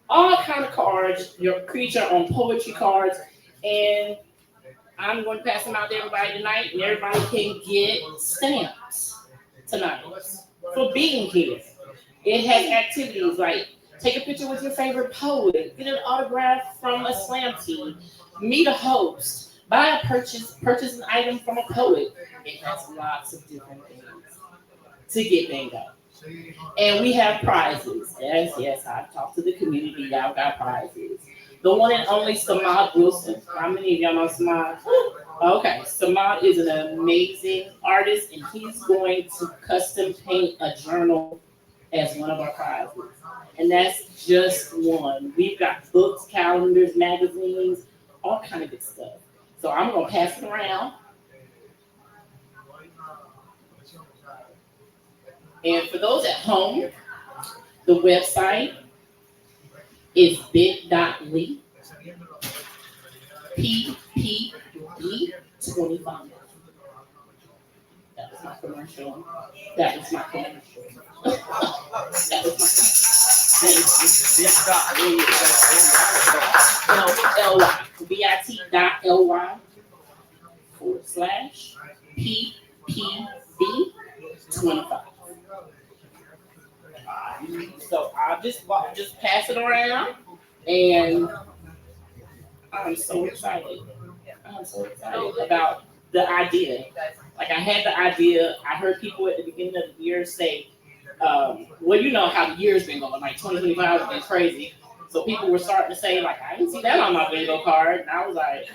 all kind of cards. Your creature on poetry cards, and I'm going to pass them out to everybody tonight, and everybody can get stamps tonight for being here. It has activities like take a picture with your favorite poet, get an autograph from a slam team, meet a host, buy a purchase an item from a poet. It has lots of different things to get bingo. And we have prizes. Yes, I've talked to the community. Y'all got prizes. The one and only Samad Wilson. How many of y'all know Samad? Okay, Samad is an amazing artist, and he's going to custom paint a journal as one of our prizes. And that's just one. We've got books, calendars, magazines, all kind of good stuff. So I'm going to pass it around. And for those at home, the website is bit.ly PPE25. That was my commercial. That was my commercial. LY. bit.ly/PPD25. So I'll just pass it around, and I'm so excited. About the idea. Like I had the idea. I heard people at the beginning of the year say, well, you know how the year's been going. Like 2025 has been crazy. So people were starting to say, like, I didn't see that on my bingo card. And I was like,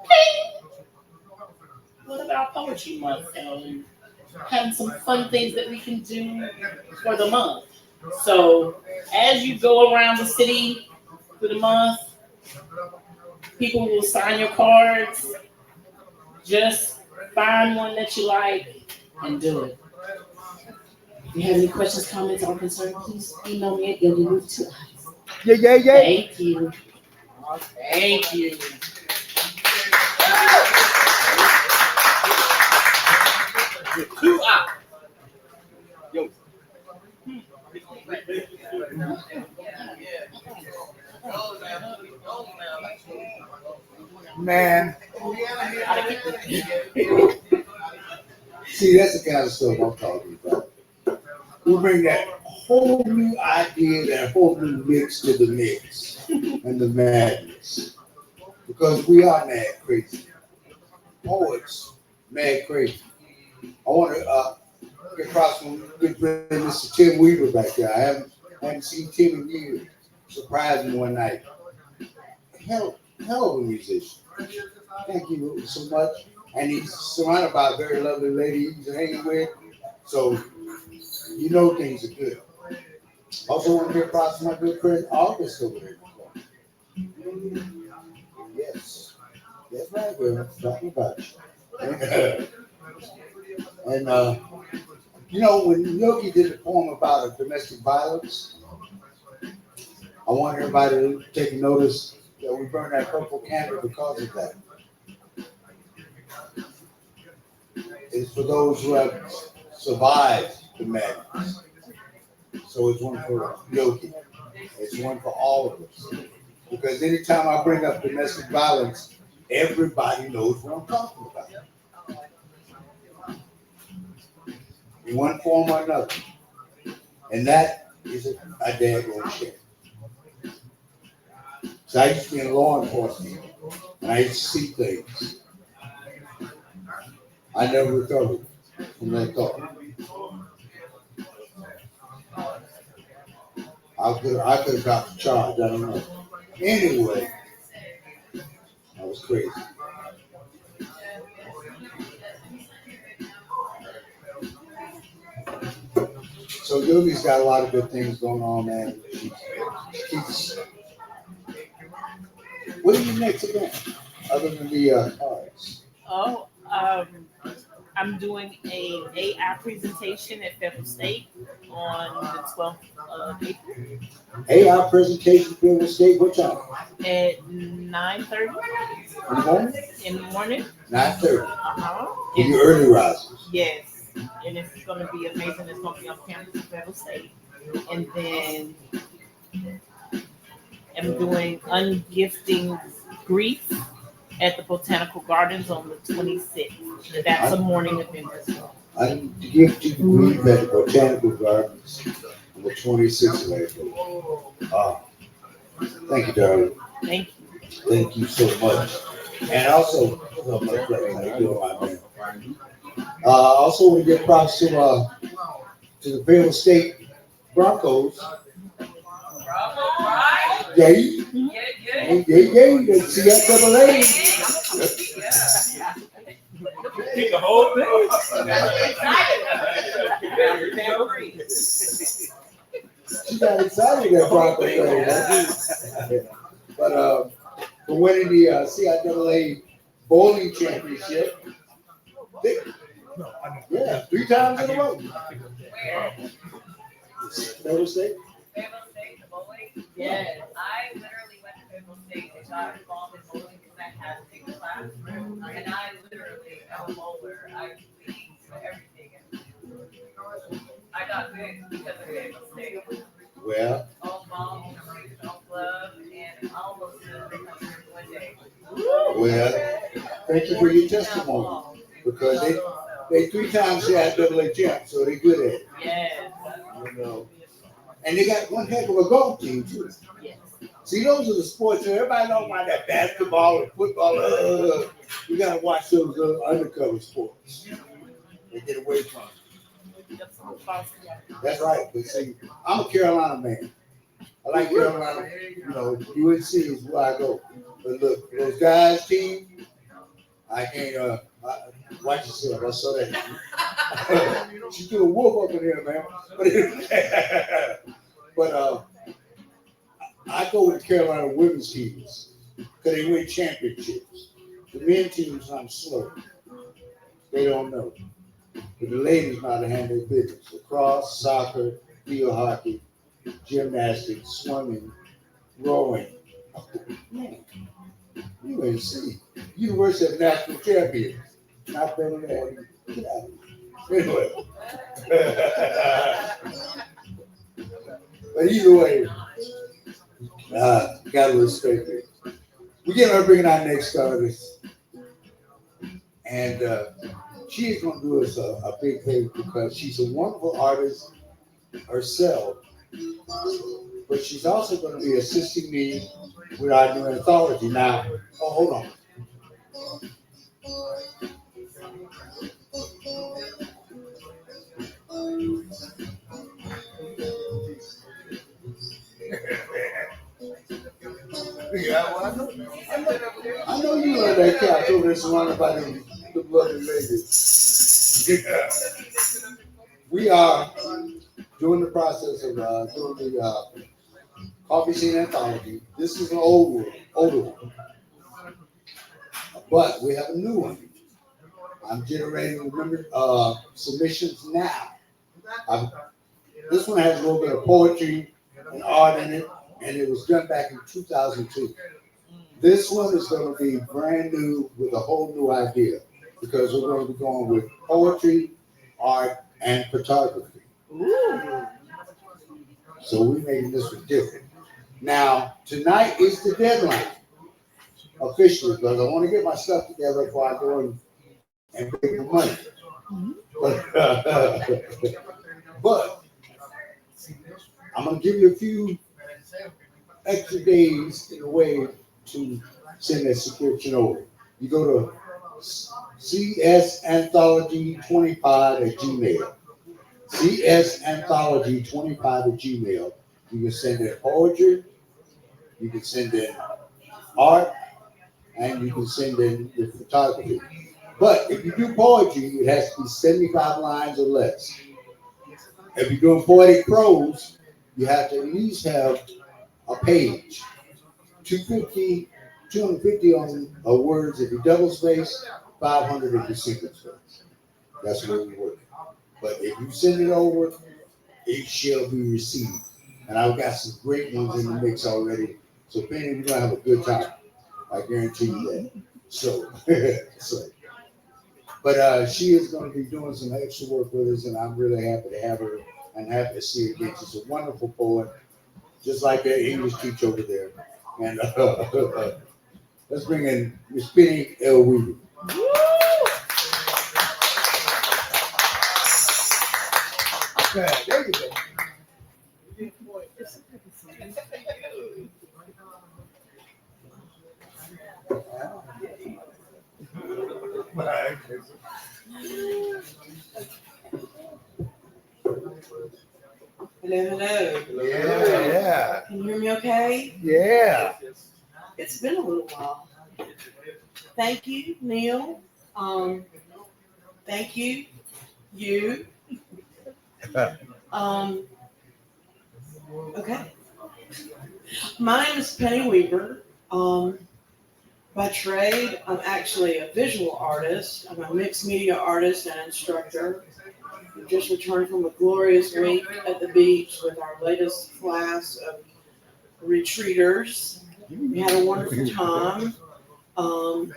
hey, what about Poetry Month? And having some fun things that we can do for the month. So as you go around the city for the month, people will sign your cards. Just find one that you like and do it. If you have any questions, comments, or concerns, please email me at Yogii. Yeah. Thank you. Thank you. Yo. Man. See, that's the kind of stuff I'm talking about. We bring that whole new idea, that whole new mix to the mix and the madness. Because we are mad crazy. Poets, mad crazy. I want to get across from good friend Mr. Tim Weaver back there. I haven't seen Tim in years. Surprised me one night. Hell of a musician. Thank you so much. And he's surrounded by a very lovely lady he's hanging with. So you know things are good. Also want to get across from my good friend August over there. Yes. That's right, girl. Talking about you. And you know, when Yogii did a poem about domestic violence, I want everybody to take notice that we burn that purple candle because of that. It's for those who have survived the madness. So it's one for Yogii. It's one for all of us. Because anytime I bring up domestic violence, everybody knows what I'm talking about. In one form or another. And that is a daggone shit. So I used to be in law enforcement, and I used to see things. I never recovered from that thought. I could have got the charge, I don't know. Anyway, I was crazy. So Yogi's got a lot of good things going on, man. What are you next again, other than the cards? Oh, I'm doing an AI presentation at Federal State on the 12th of April. AI presentation at Federal State, what time? At 9:30 In the morning? in the morning. 9:30. Uh-huh. You early risers. Yes. And it's going to be amazing. It's going to be on campus at Federal State. And then I'm doing Ungifting Grief at the Botanical Gardens on the 26th. That's a morning event as well. I give to the Green at the Botanical Gardens on the 26th of April. Thank you, darling. Thank you. Thank you so much. And also, how you doing, my man? Also, want to give props to the Fayetteville State Broncos. Yay. Yay. The CFAA. Pick a whole thing. She got excited that Broncos played. But for winning the CIAA bowling championship. Yeah, 3 times in a row. Fayetteville State? Fayetteville State, the bowling? Yes. I literally went to Fayetteville State and got involved in bowling because I had to take a class. And I literally am a bowler. I compete everything. I got good because of Fayetteville State. Well, All balls, all club, and I almost did the country one day. well, thank you for your testimony. Because they 3 times CIAA champs, so they good at it. Yes. You know. And they got one heck of a golf team too. Yes. See, those are the sports that everybody knows about, that basketball and football. You gotta watch those undercover sports. They get away from it. That's right. But see, I'm a Carolina man. I like Carolina. You know, UNC is where I go. But look, those guys' team, I can't. Watch yourself. I saw that. She threw a wolf up in here, man. But I go with the Carolina women's teams because they win championships. The men teams, I'm slow. They don't know. But the ladies know how to handle their business. Lacrosse, soccer, field hockey, gymnastics, swimming, rowing. Oh, man, UNC, University of National Champions. Not better than that. Get out of here. Anyway. But either way, gotta respect it. We're getting her bringing our next artist. And she's going to do us a big favor because she's a wonderful artist herself. But she's also going to be assisting me with our new anthology. Now, hold on. Yeah, well, I know you love that couch over there surrounded by the lovely ladies. Yeah. We are doing the process of doing the coffee scene anthology. This is an older one, but we have a new one. I'm generating submissions now. This one has a little bit of poetry and art in it, and it was done back in 2002. This one is going to be brand new with a whole new idea because we're going to be going with poetry, art, and photography. Ooh. So we're making this one different. Now, tonight is the deadline officially because I want to get my stuff together before I go and pay the money. But I'm going to give you a few extra days in a way to send that subscription over. You go to csanthology25@gmail. csanthology25@gmail. You can send in poetry, you can send in art, and you can send in your photography. But if you do poetry, it has to be 75 lines or less. If you're doing poetic prose, you have to at least have a page. 250 on words if you double space, 500 if you single space. That's where we work. But if you send it over, it shall be received. And I've got some great ones in the mix already. So Penny, we're gonna have a good time. I guarantee you that. So, but she is going to be doing some extra work with us, and I'm really happy to have her and happy to see her again. She's a wonderful poet, just like that English teacher over there. And Let's bring in Miss Penny L. Weaver. Yeah, there you go. Hello, hello. Yeah, Can you hear me okay? yeah. It's been a little while. Thank you, Neil. Thank you, you. Okay. My name is Penny Weaver. By trade, I'm actually a visual artist. I'm a mixed media artist and instructor. We just returned from a glorious week at the beach with our latest class of retreaters. We had a wonderful time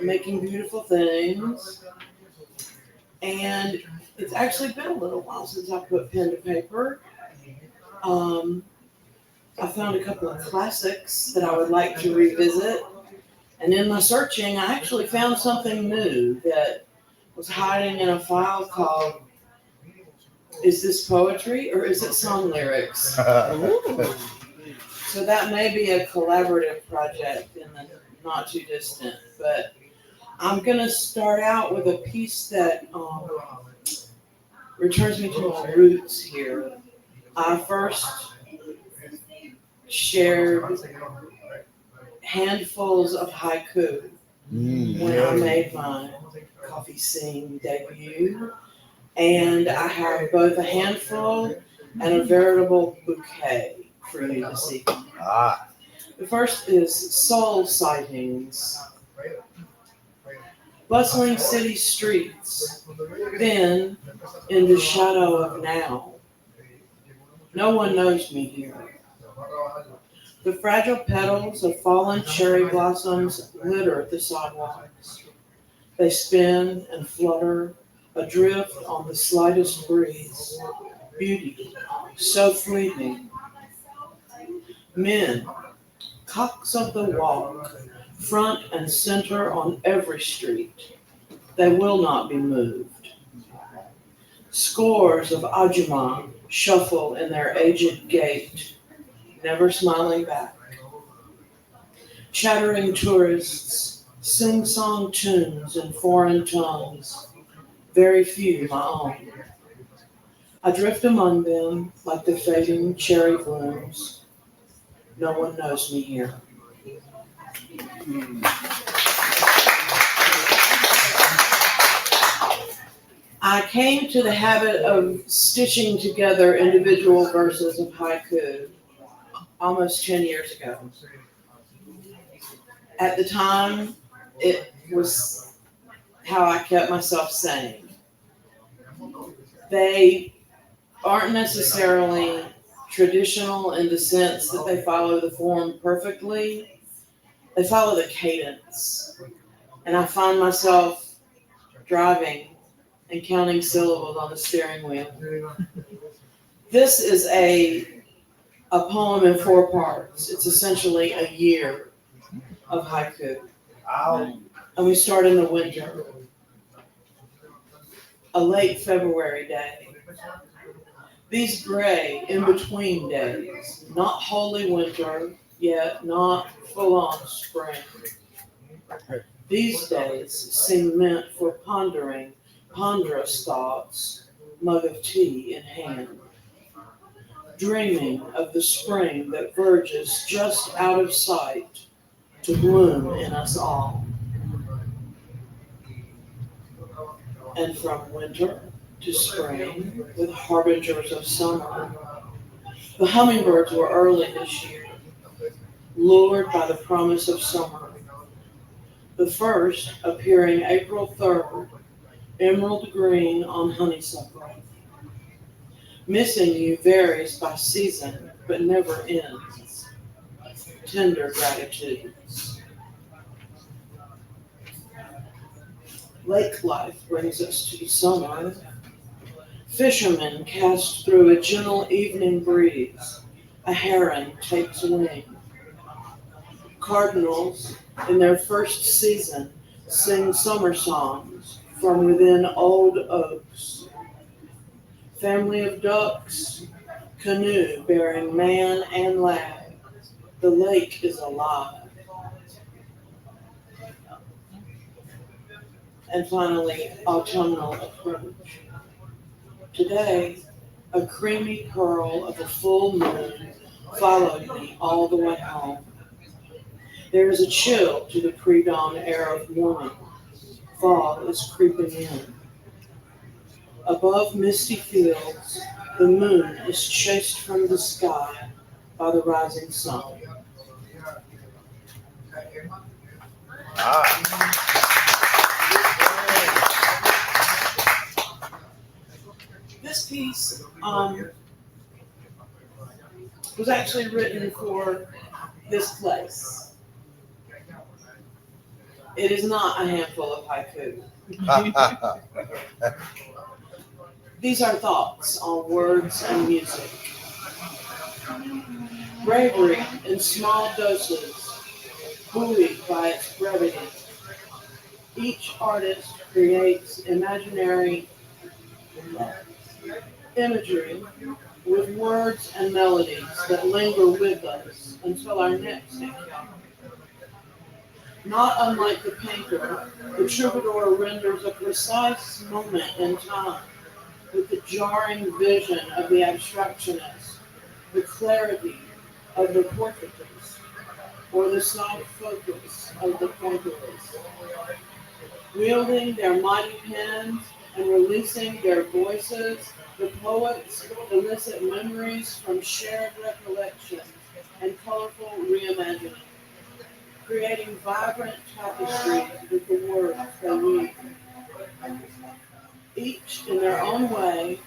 making beautiful things. And it's actually been a little while since I put pen to paper. I found a couple of classics that I would like to revisit. And in my searching, I actually found something new that was hiding in a file called Is This Poetry or Is It Song Lyrics? So that may be a collaborative project in the not too distant. But I'm going to start out with a piece that returns me to my roots here. I first shared handfuls of haiku when I made my coffee scene debut. And I have both a handful and a veritable bouquet for you this evening. The first is Soul Sightings. Bustling city streets, then in the shadow of now. No one knows me here. The fragile petals of fallen cherry blossoms litter the sidewalks. They spin and flutter, adrift on the slightest breeze. Beauty, so fleeting. Men, cocks of the walk, front and center on every street. They will not be moved. Scores of Ajumma shuffle in their aged gait, never smiling back. Chattering tourists sing song tunes in foreign tongues, very few my own. I drift among them like the fading cherry blooms. No one knows me here. I came to the habit of stitching together individual verses of haiku almost 10 years ago. At the time, it was how I kept myself sane. They aren't necessarily traditional in the sense that they follow the form perfectly. They follow the cadence. And I find myself driving and counting syllables on the steering wheel. This is a poem in 4 parts. It's essentially a year of haiku. And we start in the winter. A late February day. These gray in-between days, not wholly winter, yet not full-on spring. These days seem meant for pondering ponderous thoughts, mug of tea in hand. Dreaming of the spring that verges just out of sight to bloom in us all. And from winter to spring with harbingers of summer. The hummingbirds were early this year, lured by the promise of summer. The first appearing April 3rd, emerald green on honeysuckle. Missing you varies by season, but never ends. Tender gratitudes. Lake life brings us to summer. Fishermen cast through a gentle evening breeze. A heron takes wing. Cardinals, in their first season, sing summer songs from within old oaks. Family of ducks, canoe bearing man and lad. The lake is alive. And finally, autumnal approach. Today, a creamy curl of a full moon followed me all the way home. There is a chill to the pre-dawn air of morning. Fall is creeping in. Above misty fields, the moon is chased from the sky by the rising sun. This piece was actually written for this place. It is not a handful of haiku. These are thoughts on words and music. Bravery in small doses, buoyed by its brevity. Each artist creates imaginary imagery with words and melodies that linger with us until our next encounter. Not unlike the painter, the troubadour renders a precise moment in time with the jarring vision of the abstractionist, the clarity of the portraitist, or the soft focus of the pointillist. Wielding their mighty pens and releasing their voices, the poets elicit memories from shared recollections and colorful reimagining, creating vibrant tapestries with the words they weave. Each in their own way,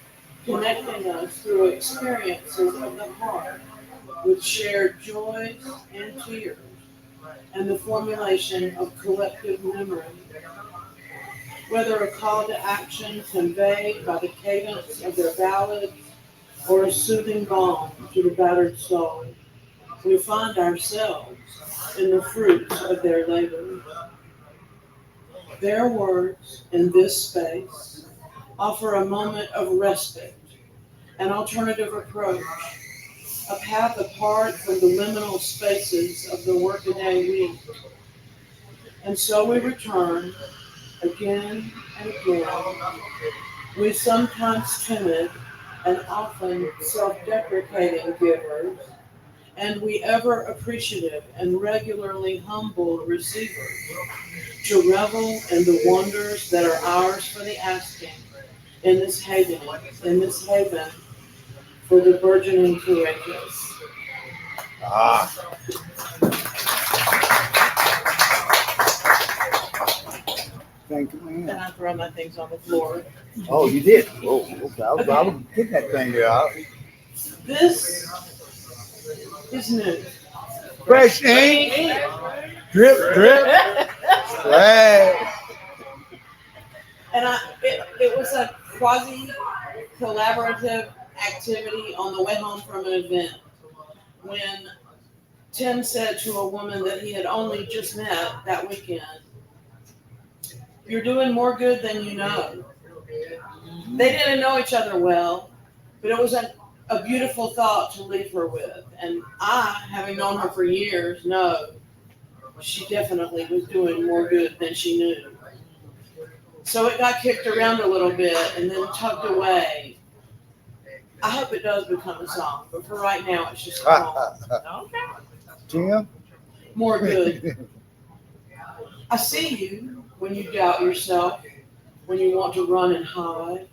connecting us through experiences of the heart with shared joys and tears, and the formulation of collective memory. Whether a call to action conveyed by the cadence of their ballads or a soothing balm to the battered soul, we find ourselves in the fruits of their labors. Their words in this space offer a moment of respite, an alternative approach, a path apart from the liminal spaces of the workaday week. And so we return again and again, we sometimes timid and often self-deprecating givers, and we ever appreciative and regularly humble receivers, to revel in the wonders that are ours for the asking in this haven for the burgeoning courageous. Thank you, And man. I throw my things on the floor. Oh, you did? Oh, okay. I was getting that thing there out. This is new. Fresh ink. Drip, drip. Splash. And it was a quasi-collaborative activity on the way home from an event when Tim said to a woman that he had only just met that weekend, "You're doing more good than you know." They didn't know each other well, but it was a beautiful thought to leave her with. And I, having known her for years, know she definitely was doing more good than she knew. So it got kicked around a little bit and then tucked away. I hope it does become a song, but for right now, it's just a poem. Tim? More good. I see you when you doubt yourself, when you want to run and hide.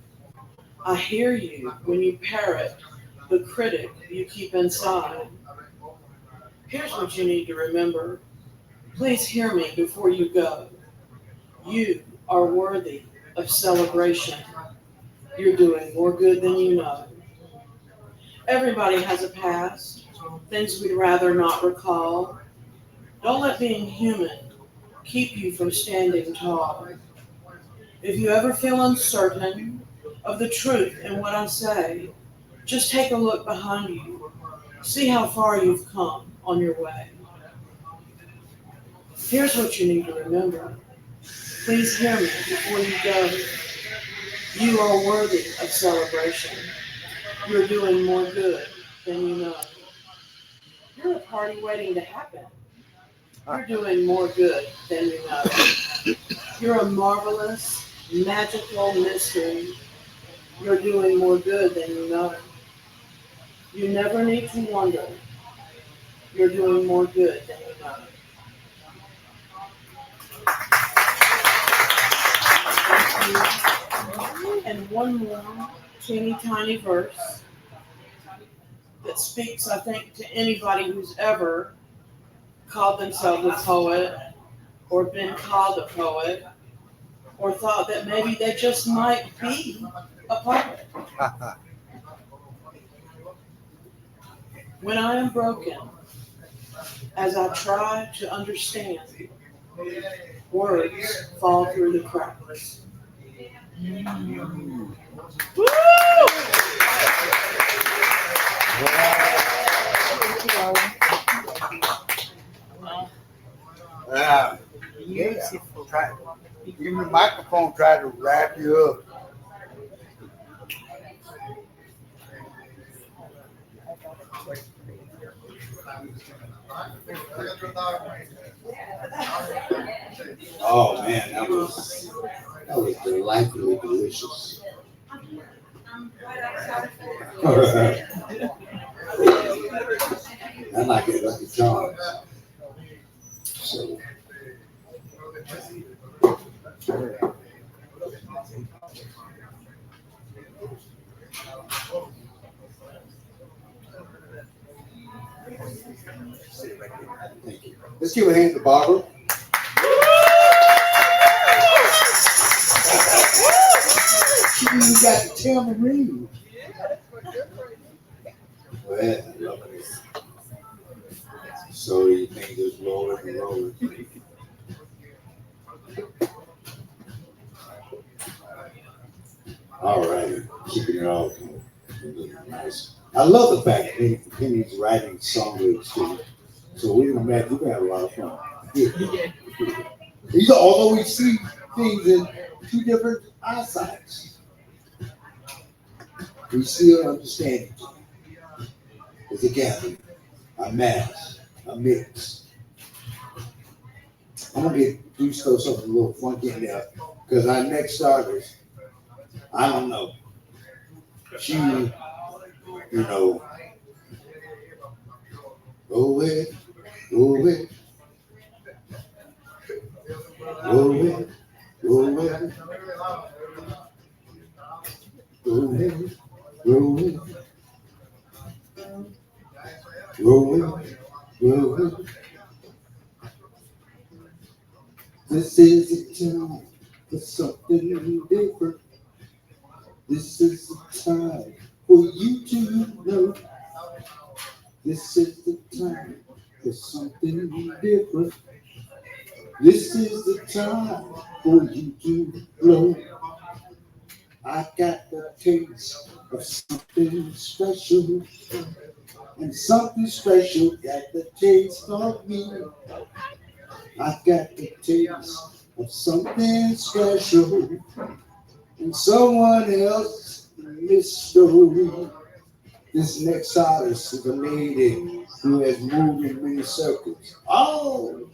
I hear you when you parrot the critic you keep inside. Here's what you need to remember. Please hear me before you go. You are worthy of celebration. You're doing more good than you know. Everybody has a past, things we'd rather not recall. Don't let being human keep you from standing tall. If you ever feel uncertain of the truth in what I say, just take a look behind you. See how far you've come on your way. Here's what you need to remember. Please hear me before you go. You are worthy of celebration. You're doing more good than you know. You're a party waiting to happen. You're doing more good than you know. You're a marvelous, magical mystery. You're doing more good than you know. You never need to wonder. You're doing more good than you know. And one more teeny tiny verse that speaks, I think, to anybody who's ever called themselves a poet or been called a poet or thought that maybe they just might be a poet. When I am broken, as I try to understand, words fall through the cracks. Woo! Beautiful. Give me the microphone, try to wrap you up. Oh man, that was delightfully delicious. I like it Lucky Charms. So let's give a hand to Barbara. She even got the tambourine. Well, I love this. So you think just rolling and rolling. All right, keeping it all nice. I love the fact that he continues writing song lyrics too. So we're gonna have a lot of fun. Although we see things in two different eyesights, we still understand it. It's a gathering, a mass, a mix. I'm gonna do something a little funky in there because our next artist, I don't know. She, go away, go away, go away, go away, go away, go away, go away, go away. This is a time for something different. This is the time for you to know. This is the time for something different. This is the time for you to blow. I got the taste of something special, and something special got the taste of me. I got the taste of something special, and someone else's mystery. This next artist is a lady who has moved in many circles. Oh,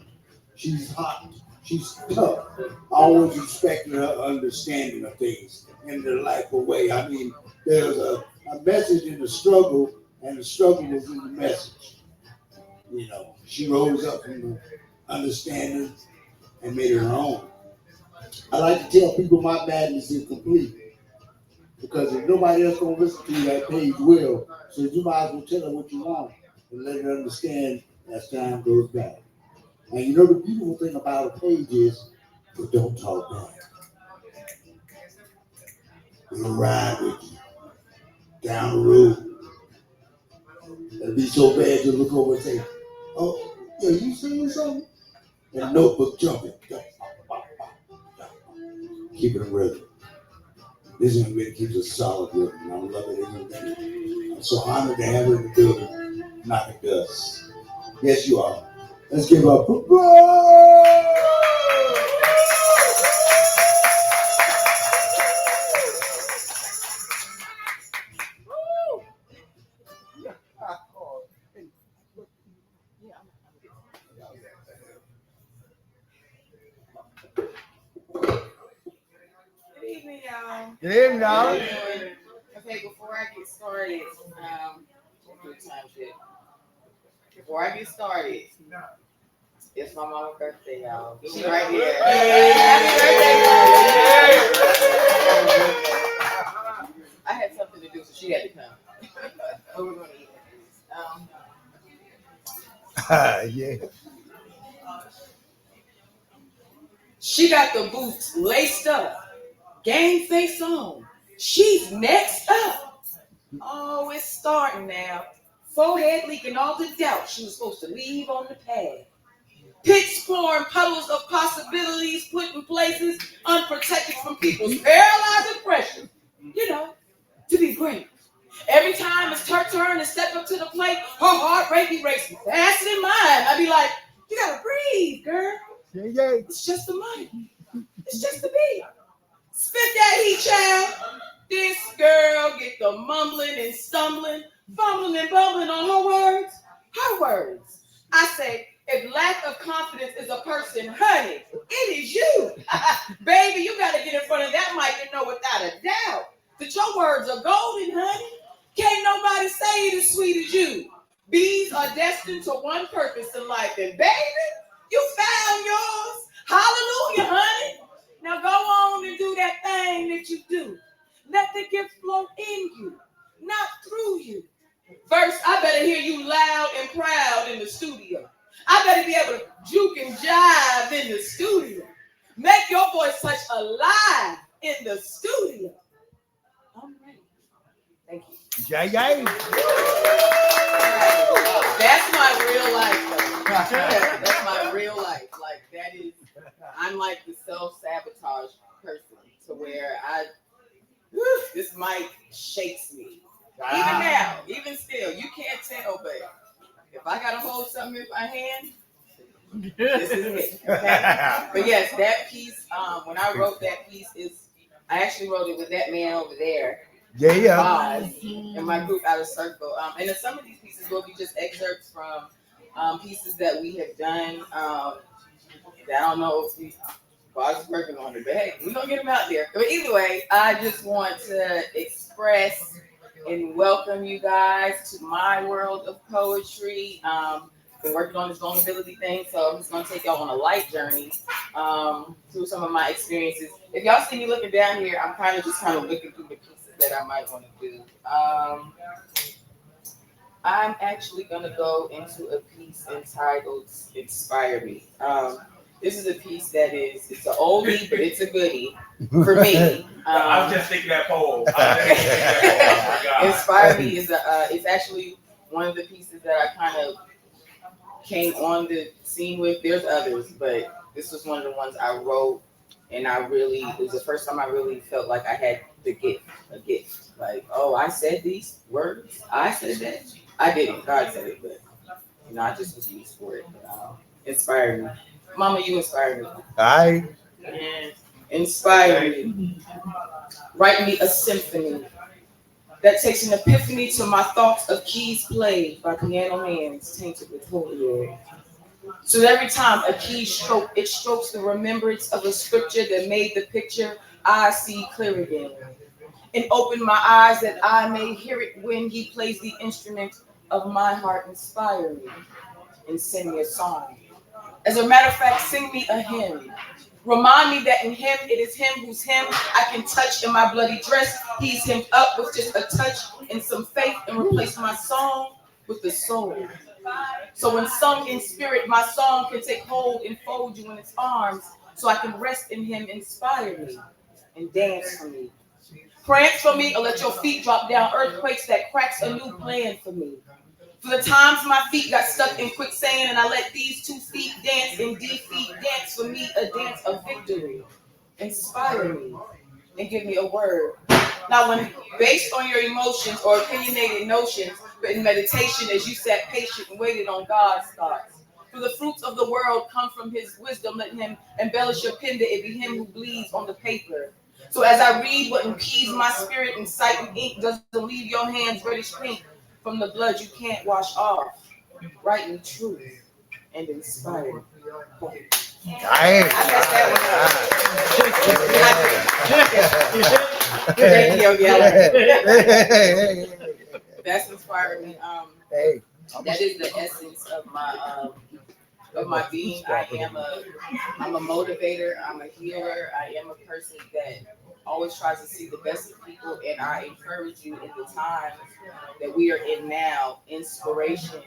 she's hot. She's tough. Always respecting her understanding of things in the delightful way. I mean, there's a message in the struggle, and the struggle was in the message. She rose up from the understanding and made it her own. I like to tell people my madness is complete. Because if nobody else gonna listen to you, that page will. So you might as well tell her what you want and let her understand as time goes by. And the beautiful thing about a page is they don't talk back. They'll ride with you down the road. It'll be so bad you'll look over and say, "Oh, yeah, you saying something?" And the notebook jumping. Keep it a rhythm. This young lady keeps a solid rhythm, and I love it in her. I'm so honored to have her in the building, knocking dust. Yes, you are. Let's give up. Good evening, darling. Okay, before I get started, what time is it? Before I get started, it's my mama's birthday, y'all. She's right here. Happy birthday, Mama. I had something to do, so she had to come. But we're gonna eat it. Yeah. She got the boots laced up, game face on. She's next up. Oh, it's starting now. Forehead leaking all the doubt she was supposed to leave on the pad. Pits pouring puddles of possibilities put in places unprotected from people's paralyzing pressure. You know, to be great. Every time it's her turn to step up to the plate, her heart rate be racing faster than mine. I be like, you gotta breathe, girl. Yeah. It's just the money. It's just the beat. Spit that heat, child. This girl get the mumbling and stumbling, fumbling and bumbling on her words. Her words. I say, if lack of confidence is a person, honey, it is you. Baby, you got to get in front of that mic and know without a doubt that your words are golden, honey. Can't nobody say it as sweet as you. Bees are destined to one purpose in life, and baby, you found yours. Hallelujah, honey. Now go on and do that thing that you do. Let the gift flow in you, not through you. First, I better hear you loud and proud in the studio. I better be able to juke and jive in the studio. Make your voice touch alive in the studio. I'm ready. Thank you. Yeah. That's my real life. That's my real life. Like, that is, I'm like the self-sabotage person to where this mic shakes me. Even now, even still, you can't tell, but if I gotta hold something in my hand, this is it. Okay? But yes, that piece, when I wrote that piece, I actually wrote it with that man over there. Yeah. In my group Out of Circle. And then some of these pieces will be just excerpts from pieces that we have done. I don't know if Boz is working on it, but hey, we're gonna get them out there. But either way, I just want to express and welcome you guys to my world of poetry. Been working on this vulnerability thing, so I'm just gonna take y'all on a light journey through some of my experiences. If y'all see me looking down here, I'm kind of looking through the pieces that I might want to do. I'm actually gonna go into a piece entitled "Inspire Me." This is a piece it's an oldie, but it's a goodie for me. I was just thinking that poem. Inspire Me is it's actually one of the pieces that I kind of came on the scene with. There's others, but this was one of the ones I wrote, and it was the first time I really felt like I had a gift. Like, oh, I said these words. I said that. I didn't. God said it, but I just was used for it. Inspire me. Mama, you inspire me. Aye. Inspire me. Write me a symphony that takes an epiphany to my thoughts of keys played by piano hands tainted with holy oil. So that every time a key stroke, it strokes the remembrance of a scripture that made the picture I see clear again. And open my eyes that I may hear it when he plays the instrument of my heart. Inspire me and sing me a song. As a matter of fact, sing me a hymn. Remind me that in him, it is him whose hymn I can touch in my bloody dress. He's hemmed up with just a touch and some faith and replace my song with the soul. So when sung in spirit, my song can take hold and fold you in its arms so I can rest in him. Inspire me and dance for me. Prance for me or let your feet drop down earthquakes that cracks a new plan for me. For the times my feet got stuck in quicksand and I let these 2 feet dance in defeat, dance for me a dance of victory. Inspire me and give me a word. Now when based on your emotions or opinionated notions, but in meditation as you sat patient and waited on God's thoughts. For the fruits of the world come from his wisdom, let him embellish your pen that it be him who bleeds on the paper. So as I read what impedes my spirit and sight and ink doesn't leave your hands reddish pink from the blood you can't wash off. Write me truth and inspire me. Damn. Thank you, Yolanda. Hey. That's inspiring me. Hey. That is the essence of my being. I'm a motivator. I'm a healer. I am a person that always tries to see the best in people, and I encourage you in the times that we are in now. Inspiration,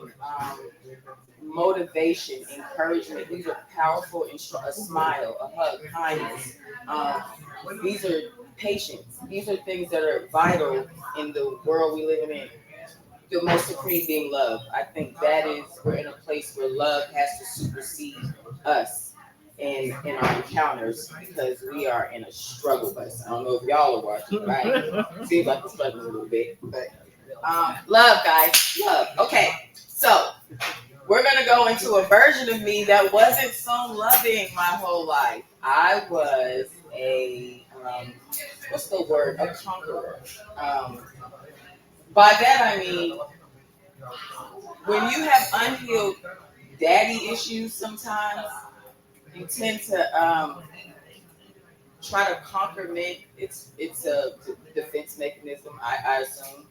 motivation, encouragement. These are powerful. A smile, a hug, kindness. These are patience. These are things that are vital in the world we live in. The most supreme being love. I think that is, we're in a place where love has to supersede us in our encounters, because we are in a struggle bus. I don't know if y'all are watching, but I seems like we're struggling a little bit. But love, guys, love. Okay, so we're gonna go into a version of me that wasn't so loving my whole life. I was a what's the word? A conqueror. By that I mean, when you have unhealed daddy issues, sometimes you tend to try to conquer men. It's a defense mechanism, I assume.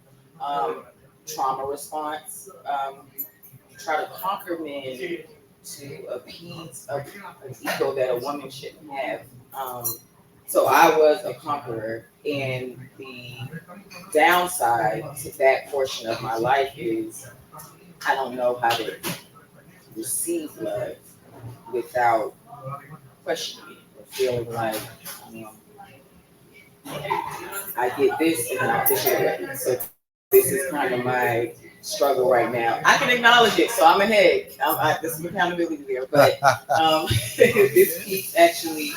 Trauma response. You try to conquer men to appease an ego that a woman shouldn't have. So I was a conqueror, and the downside to that portion of my life is I don't know how to receive love without questioning it or feeling like I get this and then I push it away. So this is kind of my struggle right now. I can acknowledge it, so I'm ahead. This is accountability there, but this piece actually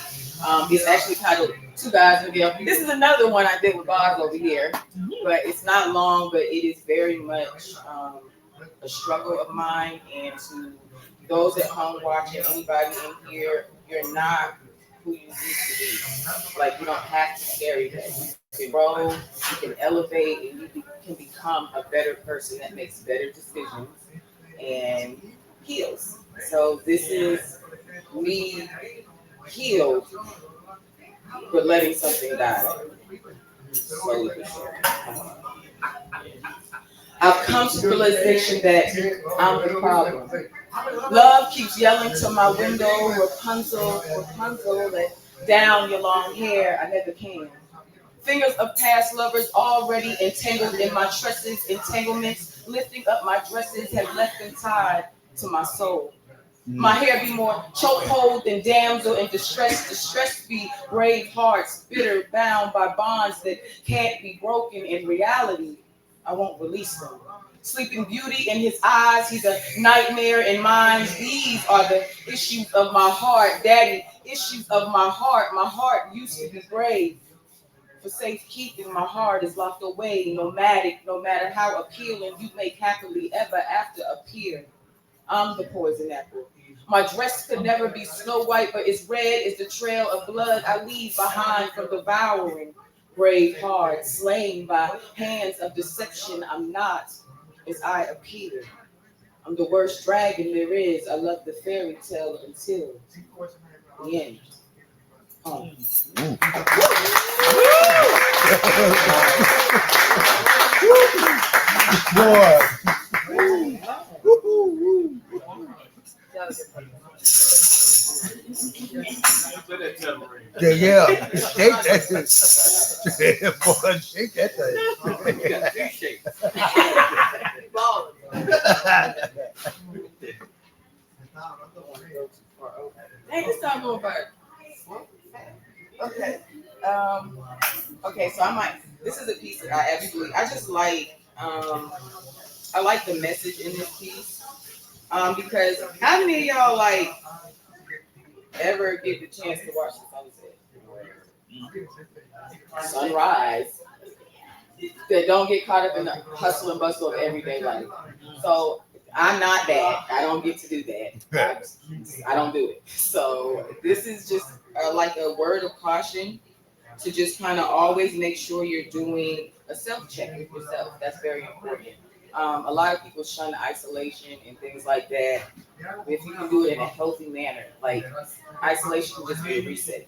is actually titled Two Guys in a Girl. This is another one I did with Boz over here, but it's not long, but it is very much a struggle of mine. And to those at home watching, anybody in here, you're not who you used to be. Like, you don't have to carry that. You can grow, you can elevate, and you can become a better person that makes better decisions and heals. So this is me healed, but letting something die. Slowly but surely. I've come to the realization that I'm the problem. Love keeps yelling to my window, Rapunzel, Rapunzel, let down your long hair, I never can. Fingers of past lovers already entangled in my tresses, entanglements, lifting up my dresses have left them tied to my soul. My hair be more chokehold than damsel in distress. Distressed be brave hearts, bitter, bound by bonds that can't be broken. In reality, I won't release them. Sleeping Beauty in his eyes, he's a nightmare in mine. These are the issues of my heart, Daddy. Issues of my heart. My heart used to be brave. For safekeeping, my heart is locked away, nomadic, no matter how appealing you make happily ever after appear. I'm the poison apple. My dress could never be snow white, but it's red is the trail of blood I leave behind from devouring. Brave heart, slain by hands of deception, I'm not as I appear. I'm the worst dragon there is. I love the fairy tale until the end. Oh. Yeah. Shake that thing. Boy, shake that thing. Hey, let's talk more about it. Okay. Okay, so this is a piece that I just like, I like the message in this piece. Because how many of y'all like ever get the chance to watch the sunset? Sunrise. That don't get caught up in the hustle and bustle of everyday life. So I'm not that. I don't get to do that. I don't do it. So this is just like a word of caution to just kind of always make sure you're doing a self-check with yourself. That's very important. A lot of people shun isolation and things like that. If you can do it in a healthy manner, like isolation can just be a reset.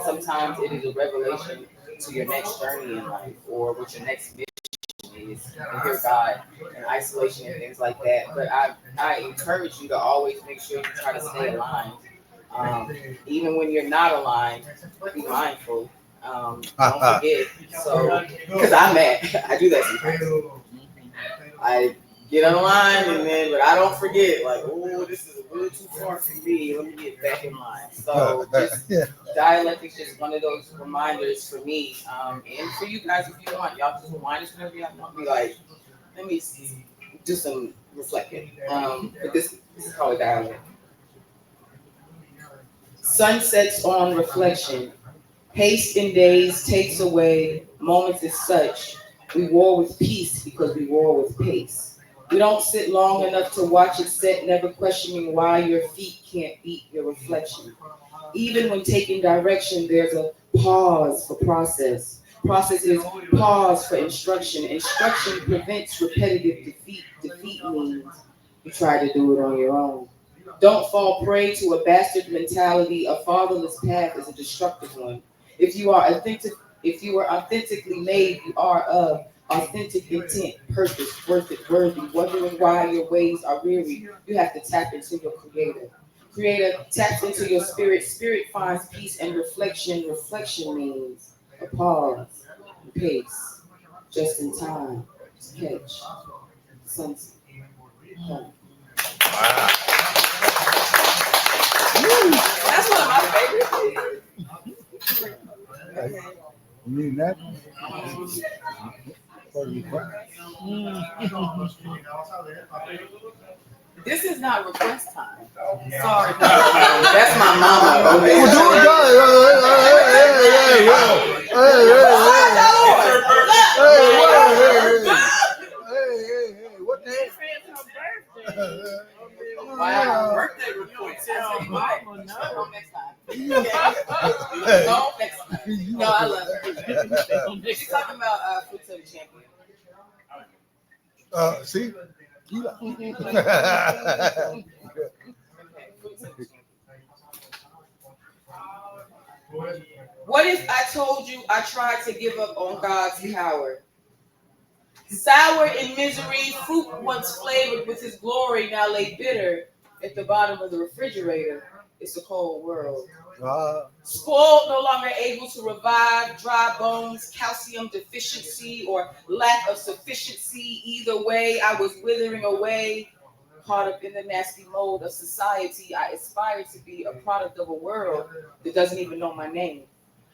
Sometimes it is a revelation to your next journey in life or what your next mission is. You hear God and isolation and things like that. But I encourage you to always make sure you try to stay aligned. Even when you're not aligned, be mindful. Don't forget. So, because I'm mad, I do that sometimes. I get online but I don't forget. Like, oh, this is a little too far for me. Let me get back in line. So, just dialectics, just one of those reminders for me, and for you guys if you want. Y'all just remind us whenever y'all want. Be like, let me do some reflecting. But this is called a dialect. Sunsets on reflection. Haste in days takes away moments as such. We war with peace because we war with pace. We don't sit long enough to watch it set, never questioning why your feet can't beat your reflection. Even when taking direction, there's a pause for process. Process is pause for instruction. Instruction prevents repetitive defeat. Defeat means you try to do it on your own. Don't fall prey to a bastard mentality. A fatherless path is a destructive one. If you are authentically made, you are of authentic intent, purpose, worth it, worthy. Wondering why your ways are weary, you have to tap into your creator. Creator taps into your spirit. Spirit finds peace and reflection. Reflection means a pause, a pace, just in time to catch sunset. Wow. That's one of my favorites. You mean that? This is not request time. Sorry. That's my mama. Well, do it, hey, what the heck? Wow, birthday request. No, next time. No, next time. No, I love her. She's talking about Fruits of the Champion. See? What if I told you I tried to give up on God's power? Sour in misery, fruit once flavored with his glory now lay bitter at the bottom of the refrigerator. It's a cold world. Spoiled, no longer able to revive, dry bones, calcium deficiency, or lack of sufficiency. Either way, I was withering away, caught up in the nasty mold of society. I aspired to be a product of a world that doesn't even know my name.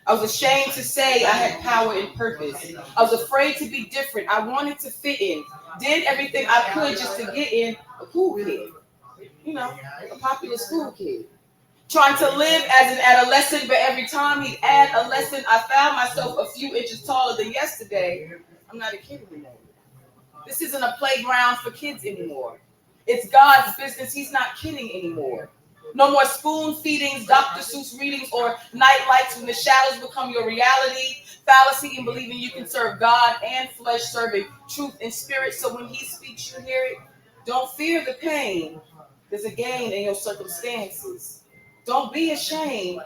I was ashamed to say I had power and purpose. I was afraid to be different. I wanted to fit in. Did everything I could just to get in. A cool kid. You know, a popular school kid. Trying to live as an adolescent, but every time he'd add a lesson, I found myself a few inches taller than yesterday. I'm not a kid anymore. This isn't a playground for kids anymore. It's God's business. He's not kidding anymore. No more spoon feedings, Dr. Seuss readings, or night lights when the shadows become your reality. Fallacy in believing you can serve God and flesh, serving truth and spirit. So when he speaks, you hear it. Don't fear the pain. There's a gain in your circumstances. Don't be ashamed.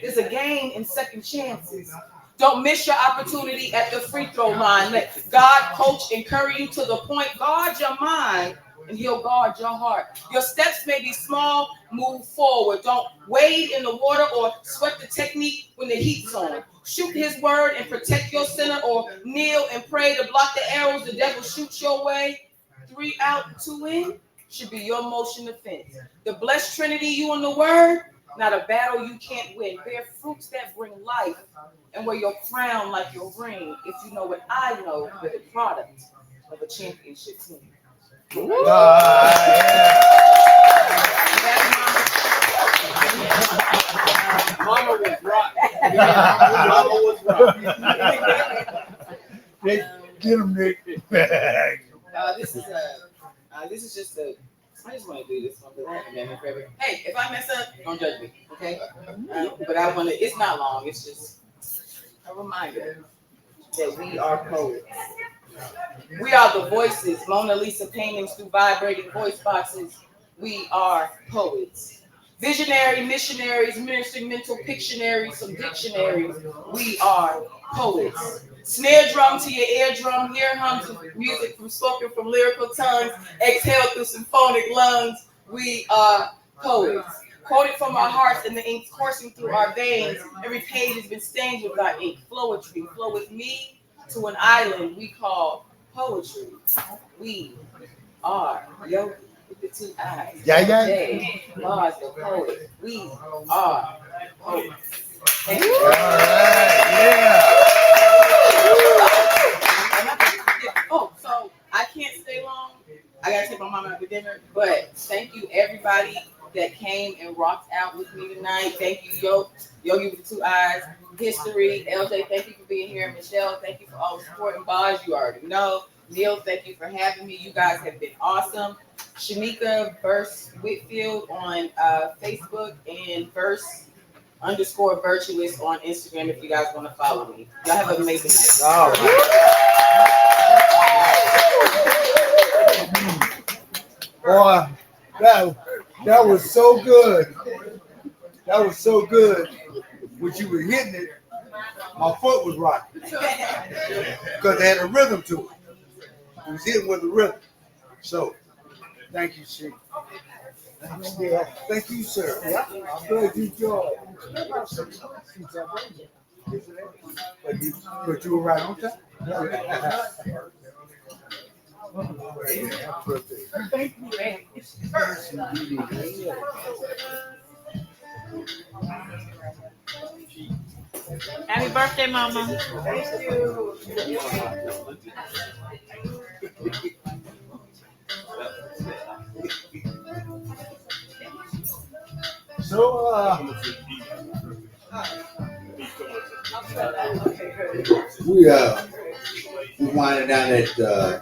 There's a gain in second chances. Don't miss your opportunity at the free throw line. Let God coach and carry you to the point. Guard your mind, and he'll guard your heart. Your steps may be small, move forward. Don't wade in the water or sweat the technique when the heat's on. Shoot his word and protect your center, or kneel and pray to block the arrows the devil shoots your way. 3 out, 2 in should be your motion defense. The blessed Trinity, you and the word, not a battle you can't win. Bear fruits that bring life and wear your crown like your ring. If you know what I know, you're the product of a championship team. Mama was rock. Mama was rock. Nick, get him, Nick. This is just a. I just want to do this one because I haven't done it forever. Hey, if I mess up, don't judge me, okay? But I want to. It's not long. It's just a reminder that we are poets. We are the voices, Mona Lisa paintings through vibrating voice boxes. We are poets. Visionary missionaries, ministering mental pictionaries, some dictionaries. We are poets. Snare drum to your eardrum, hear hums of music from spoken from lyrical tongues, exhale through symphonic lungs. We are poets. Quoted from our hearts and the ink coursing through our veins. Every page has been stained with our ink. Flowetry, flow with me to an island we call poetry. We are Yogii with the 2 eyes. Yeah. Jay, Mars the poet. We are poets. Thank you. All right, yeah. Oh, so I can't stay long. I gotta take my mom out to dinner. But thank you everybody that came and rocked out with me tonight. Thank you, Yogii with the 2 eyes. History, LJ, thank you for being here. Michelle, thank you for all the support and bars. You already know. Neil, thank you for having me. You guys have been awesome. Shenika verse Whitfield on Facebook and verse_virtuous on Instagram if you guys want to follow me. Y'all have an amazing night. All right. Boy, that was so good. That was so good. When you were hitting it, my foot was rocking. Because it had a rhythm to it. It was hitting with a rhythm. So, thank you, Sheena. Thank you, sir. I'm glad you enjoyed. But you were right on time. Thank you, man. Happy birthday, Mama. Thank you. So, we winding down at the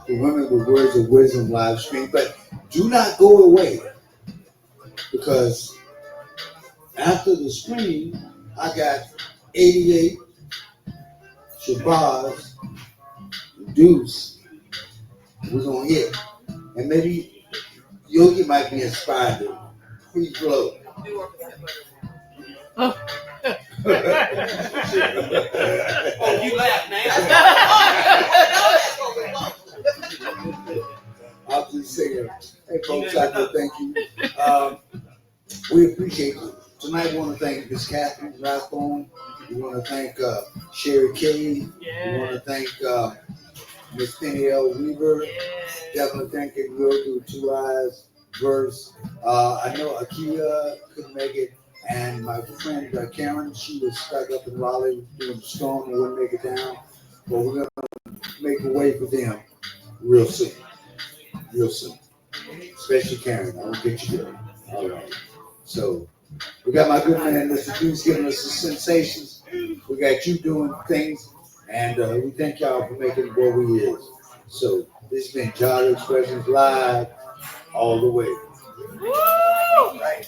Women with Words of Wisdom live stream, but do not go away because after the stream, I got 88 Shabazz, Deuce. We're gonna hit, and maybe Yogii might be inspired to free flow. Oh, you laugh now. I'm just saying, hey folks, I can thank you. We appreciate you. Tonight we want to thank Miss Cath Rathbone. We want to thank Sherri Kaye. We want to thank Miss Penny L. Weaver. Definitely thank you, Yogii with 2 eyes verse. I know Akia couldn't make it, and my friend Karen, she was stuck up in Raleigh doing the storm and wouldn't make it down. But we're gonna make a way for them real soon. Real soon. Especially Karen. I will get you there. All right. So we got my good man, Mr. Deuce, giving us the sensations. We got you doing things, and we thank y'all for making it what we is. So this has been Jolly Expressions Live all the way. Woo! Right.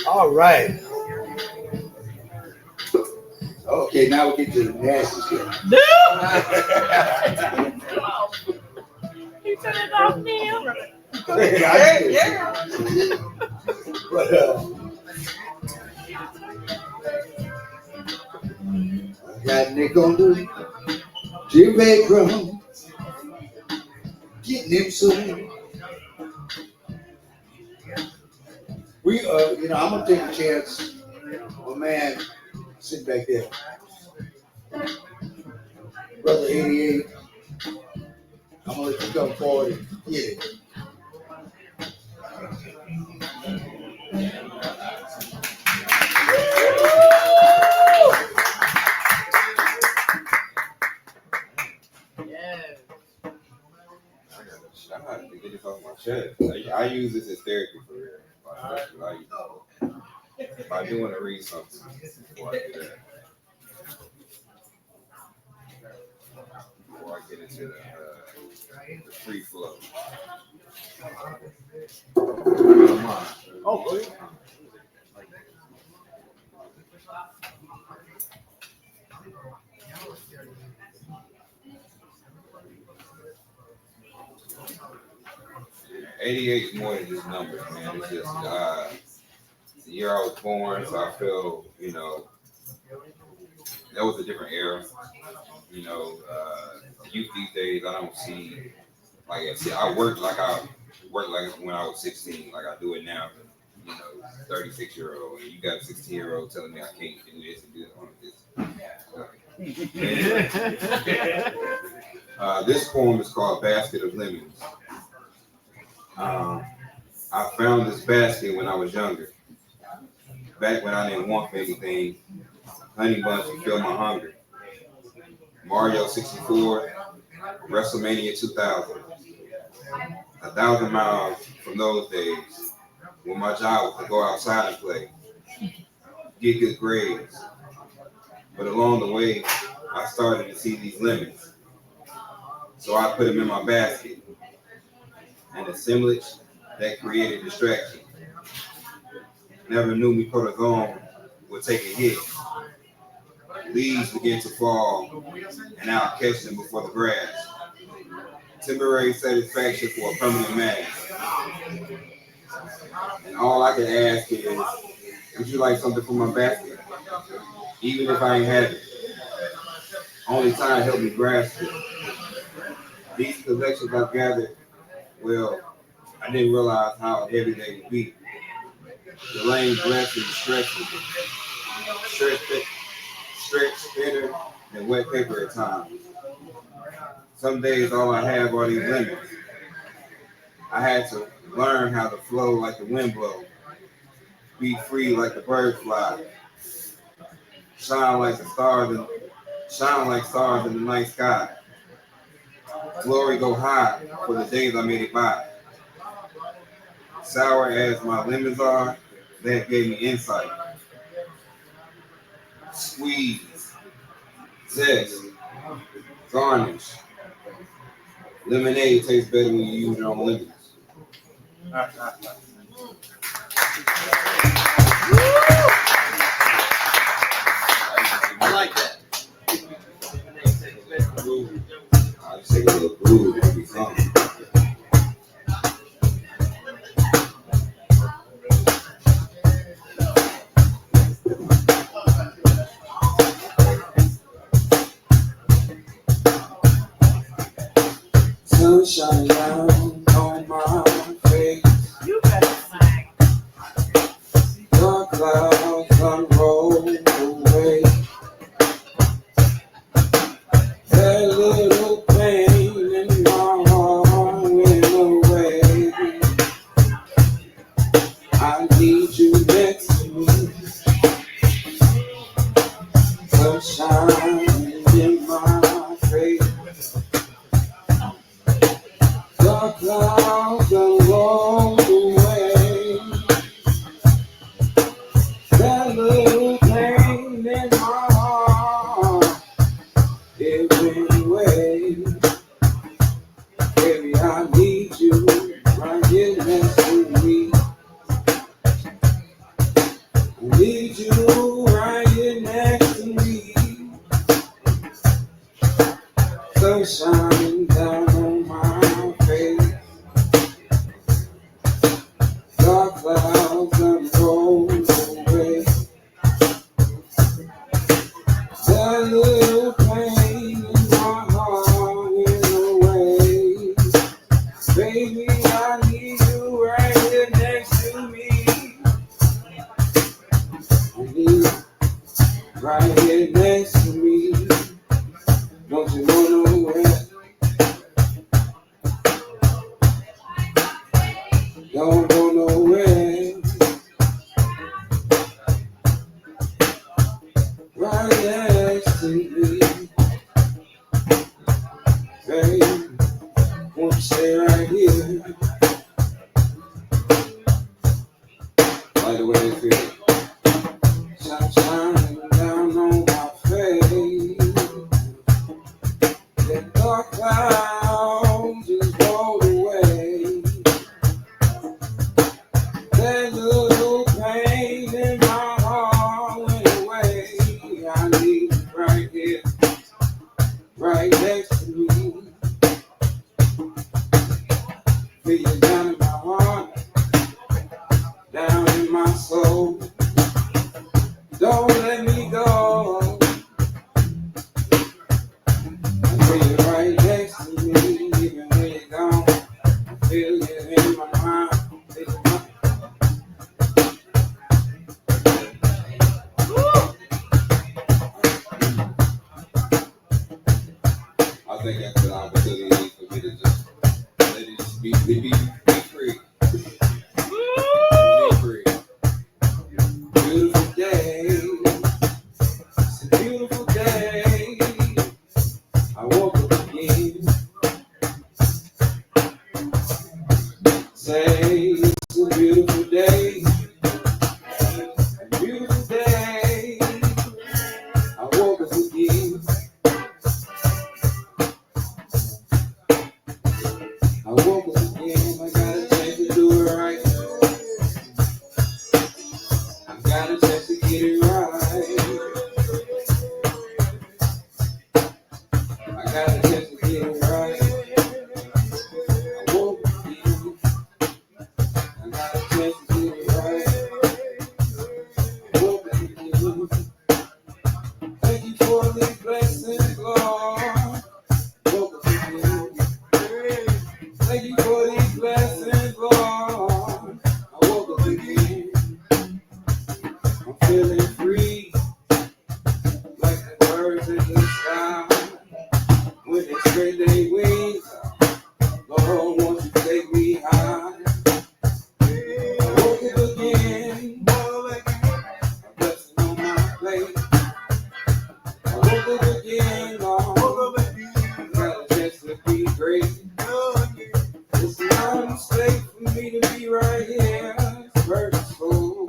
all right. Okay, now we get to the nasty stuff. You turn it off, Neil. Yeah. But I got Nick on the Jimmy Drum, getting him soon. We I'm gonna take a chance. My man sitting back there, brother 88. I'm gonna let you come forward and get it. get this off my chest. I use this as therapy for real. If I do want to read something before I do that. Before I get into the free flow. Oh, good. 88 is more than just numbers, man. It's just the year I was born, so I feel, that was a different era. Youth these days, I don't see, I work like when I was 16, like I do it now. 36-year-old, and you got a 16-year-old telling me I can't do this and do this. This poem is called Basket of Lemons. I found this basket when I was younger. Back when I didn't want anything, Honey Bunch to fill my hunger. Mario 64, WrestleMania 2000. 1,000 miles from those days when my job was to go outside and play, get good grades. But along the way, I started to see these lemons. So I put them in my basket. An assemblage that created distraction. Never knew me cortisone would take a hit. Leaves began to fall, and I'll catch them before the grass. Temporary satisfaction for a permanent mask. And all I can ask is, would you like something from my basket? Even if I ain't have it. Only time helped me grasp it. These collections I've gathered, well, I didn't realize how heavy they would be. Delaying breath and stretching. Stretch thinner than wet paper at times. Some days all I have are these lemons. I had to learn how to flow like the wind blow. Be free like the bird fly. Shine like stars in the night sky. Glory go high for the days I made it by. Sour as my lemons are, that gave me insight. Squeeze, zest, garnish. Lemonade tastes better when you use your own lemons. I like that. I just take a little groove and be fun. Sunshine down on my face. You better sing. The clouds unroll away. That little pain in my heart went away. I need you next to me. Sunshine in my face. The clouds unroll away. That little pain in my heart, it went away. Baby, I need you right here next to me. I need you right here next to me. Sunshine down on my face. The clouds unroll away. That little pain in my heart went away. Baby, I need you right here next to me. I need you right here next to me. Don't you go nowhere. Don't go nowhere. Right next to me. Baby, won't you stay right here? feel you down in my heart, down in my soul. Don't let me go. I feel you right next to me, even when you're gone. I feel you in my mind. I think that's an opportunity for me to just let it just be free. Be free. Beautiful day. It's a beautiful day. I woke up again. Say it's a beautiful day. A beautiful day. I woke up again. I woke up again. I got a chance to do it right. I got a chance to get it right. I got a chance to get it right. I woke up again. I got a chance to get it right. I woke up again. Thank you for these blessings, Lord. Woke up again. Thank you for these blessings, Lord. I woke up again. I'm feeling free, like the birds in the sky. When they spread their wings, Lord, won't you take me high? I woke up again, a blessing on my plate. I woke up again, Lord, got a chance to be great. It's not a mistake for me to be right here. It's purposeful.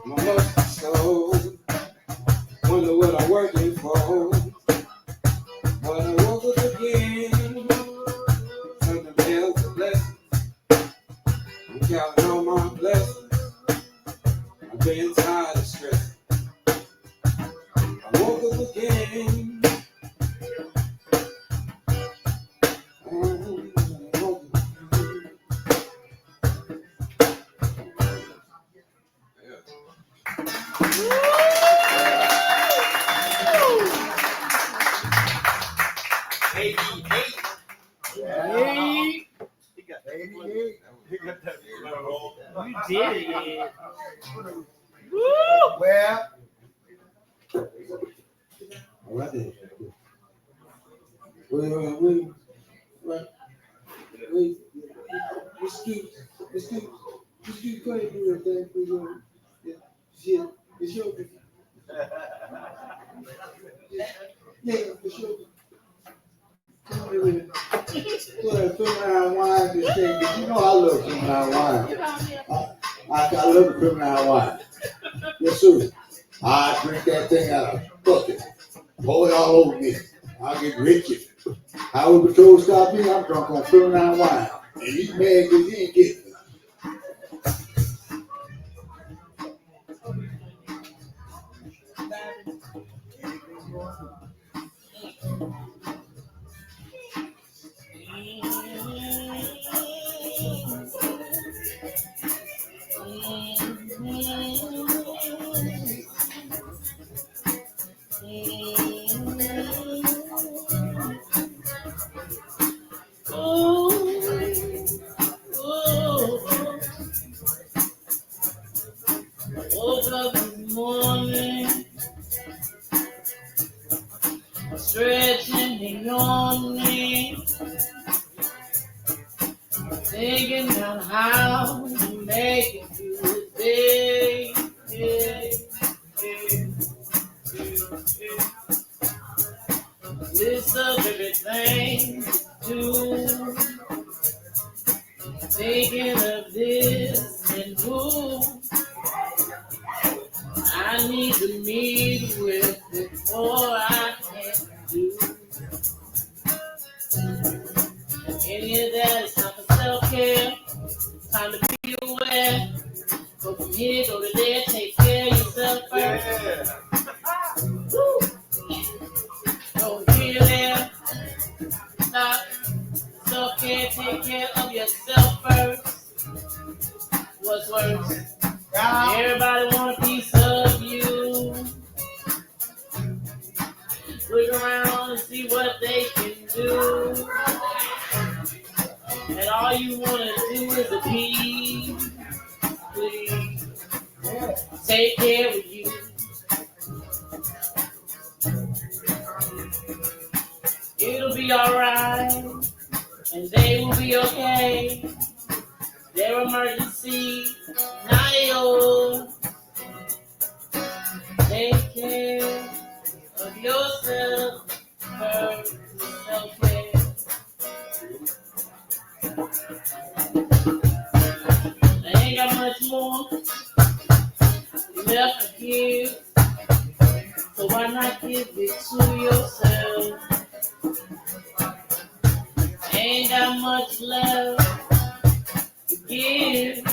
My muscle soul. Wonder what I'm working for. But I woke up again. Something else a blessing. I'm counting on my blessings. I've been tired of stress. I woke up again. I woke up again. You did it. Well, All right then. Wait. Let's keep playing through that thing for you. Yeah, it's your yeah, for sure. Come on, baby. Feminine wine, this thing. You know I love feminine wine. I love the feminine wine. Yes, sir. I drink that thing out of a bucket. Pour it all over me. I'll get rich. How would patrol stop me? I'm drunk on feminine wine. And he's mad because he ain't getting it. Woke up in the morning, stretching and yawning, thinking about how to make it through the day. List of everything to do, thinking of this and who I need to meet with before I can do any of that. It's time for self-care, time to be aware. Go from here, go to there, take care of yourself first. Woo. Go here, there, stop, self-care, take Take care of yourself first. What's worse? Everybody want a piece of you. Look around and see what they can do. And all you want to do is appease. Please take care of you. It'll be alright, and they will be okay. Their emergency, Nile. Take care of yourself first. Self-care. I ain't got much more left to give, so why not give it to yourself? Ain't got much left to give,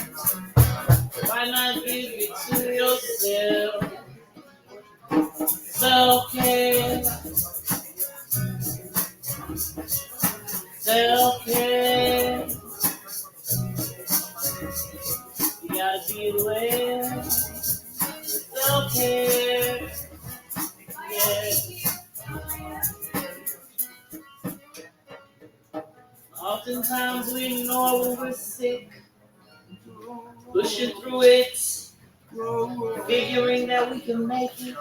why not give it to yourself? Self-care, self-care. You gotta be aware. Self-care, yeah. Oftentimes we ignore when we're sick, pushing through it, figuring that we can make it.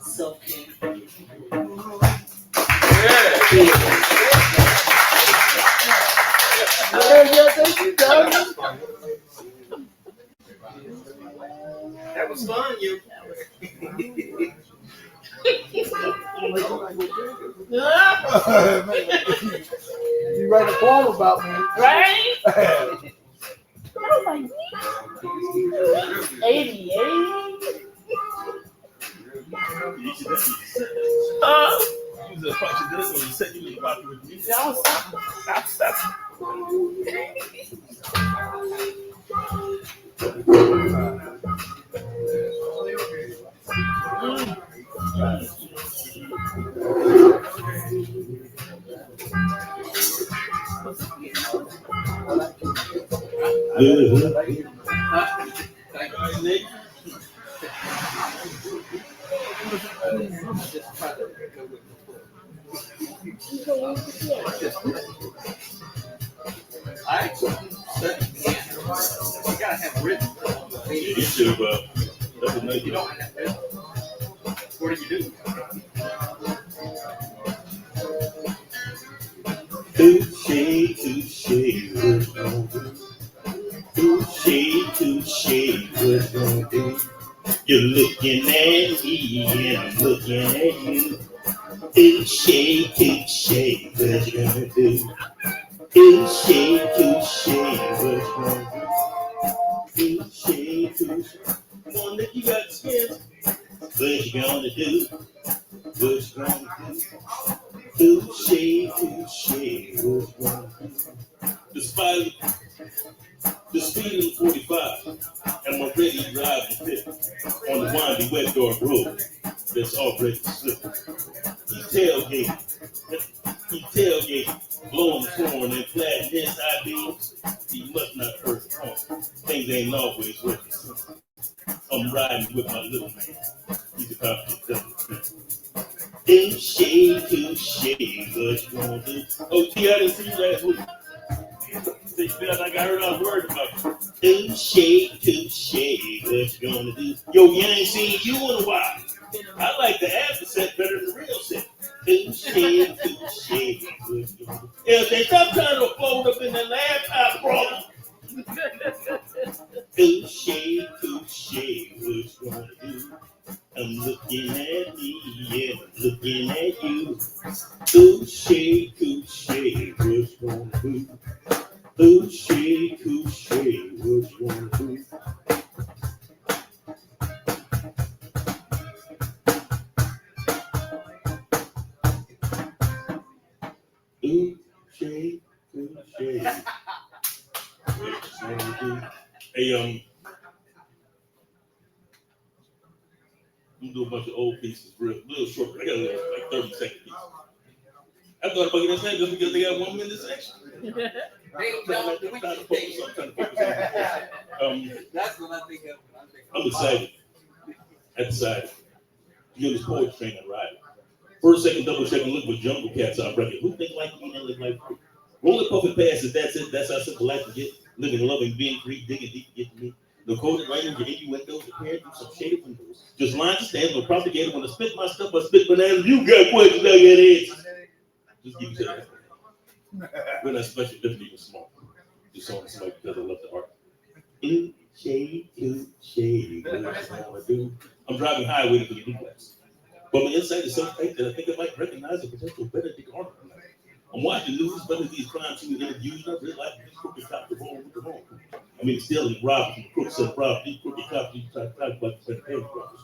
Self-care. That was fun, you. You write a poem about me. Right? I was like, 88? What did you do? Touche, touche, what's gonna do? Touche, touche, what's gonna do? You're looking at me and I'm looking at you. Touche, touche, what's gonna do? Touche, touche, what's gonna do? Touche, touche. One that you got scared. What you gonna do? What you gonna do? Touche, touche, what you gonna do? The speed of 45, and I'm already driving fit on the windy wet dark road that's already slipping. He tailgate, blowing the horn and flatting his ideals. He must not first wrong. Things ain't always working. I'm riding with my little man. He's a confident devil. Touche, touche, what you gonna do? Oh, gee, I didn't see you last week. They felt like I heard I was worried about you. Touche, touche, what you gonna do? Yo, you ain't seen you in a while. I like the after set better than the real set. Touche, touche, what you gonna do? If they stop trying to fold up in the laptop, brother. Touche, touche, what you gonna do? I'm looking at me, yeah, I'm looking at you. Touche, touche, what you gonna do? Touche, touche, what you gonna do? Touche, touche. Hey, I'm gonna do a bunch of old pieces, real short. I got like 30-second pieces. I thought about getting that just because they got 1 minute section. That's what I think of. I'm excited. I decided to get this poetry train and ride. First, second, double check and look for jungle cats out record. Who think like me and live like free? Rolling puffing past it, that's it. That's how simple life can get. Living, loving, being free, digging deep to get to me. No coded writing, your innuendos, prepared through some shaded windows. Just lines to stand, no propagator. When I spit my stuff, I spit bananas. You got questions, I got answers. Just give you that. We're not special, doesn't even small. Just on the smoke because I love the art. Shade, what I do. I'm driving highway to the duplex. But my insight is so fake that I think I might recognize a potential Benedict Arnold. I'm watching the news, but these crime scene interviews, and I realize these crooked cops are wrong with the wrong. I mean, stealing, robbing, from crook said rob, these crooked cops, you try to talk about the pay robbers.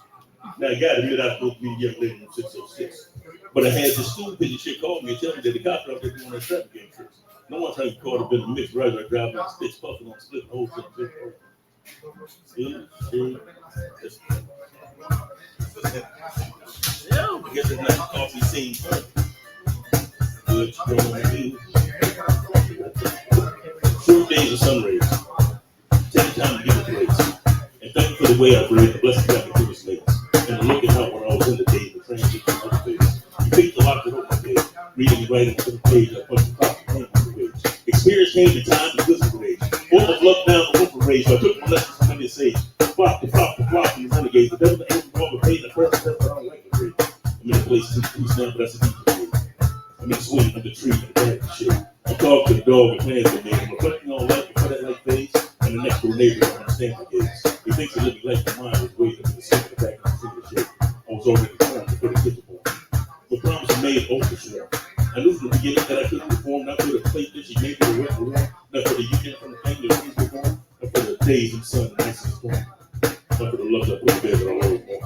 Now, I got to admit, I supposed to be a young lady in 606. But I had this school picture shit call me and tell me that the cops are out there doing their traffic game tricks. No one trying to call up in the mix, right? Like driving like sticks, puffing on split holes. I guess it's not a coffee scene. What you gonna do? Short days of sun rays. Take the time to give it praise. And thank you for the way I breathe, the blessed traffic through this ladies. And the looking out when I was in the day, the transit to other days. You picked the lock to open my page. Reading and writing to the page, I punched the clock and hand on the page. Experience came in time to physical age. Almost luck down the roof of rage, so I took my lessons from the sage. Flop, and the renegades. The devil, the angel, all the pain, the first step, I don't like the grade. I'm in a place to peace now, but that's a deep grade. I'm in a swing under the tree and the bag of shit. I talk to the dog and plans with me. I'm reflecting on life and cut it like face. And the next door neighbor don't understand my gaze. He thinks that living like my mind was waiting in the sink in the back of the finger shit. I was already formed to put a kitchen on. The promise I made over sworn. I knew from the beginning that I couldn't perform, not for the plate that she made me the work for one, not for the union from the family that things were born, not for the days and sun and nights and storm, not for the love that I put in bed that I always want.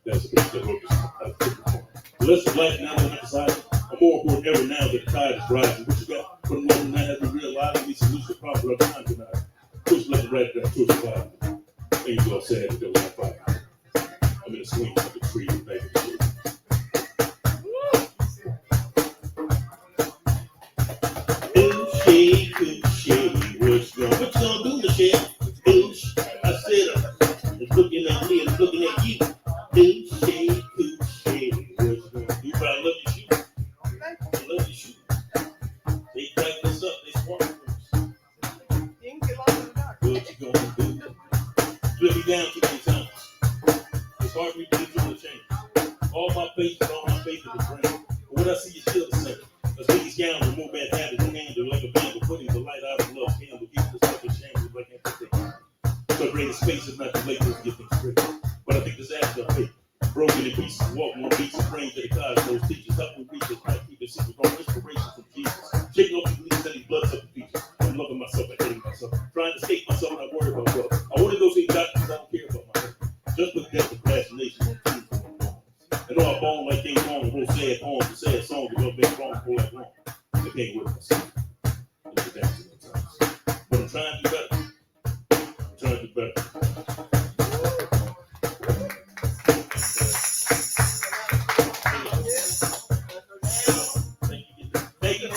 That's the picture that wrote this. I took it for. The less of life now than I decided. I'm more important ever now that the tide is rising. What you got for the moment now has been realized, we solution the problem of time tonight. Push left and right, that push the fire. Things all sad that there was on fire. I'm in a swing of the tree and back of the shit. What you gonna do, Michelle? I said, it's looking at me, it's looking at you. What you gonna do? But I love your shoes. I love your shoes. They crank this up, they swamp us. What you gonna do? You let me down too many times. It's hard for me to get through the change. All my faith is the brain. But what I see is still the same. A big scoundrel, more bad habits, one handle like a vandal, putting the light out of love candle, keeping this fucking shame like empathy. So great space is not too late to get things straight. But I think this ass of faith, broken in pieces, walking on beats and frames of the cosmos, teachers, helping reach us, might keep it secret, drawing inspiration from Jesus. Shaking off the leaves and these blood-sucking features. I'm loving myself and hating myself, trying to escape myself and I worry about wealth. I want to go see doctors because I don't care about my health. Just with death and procrastination on truth for my bones. I know I bone like King Kong, wrote sad poems and sad songs that love been wrong for like long. I can't work myself. But I'm trying to do better. I'm trying to do better. Thank you.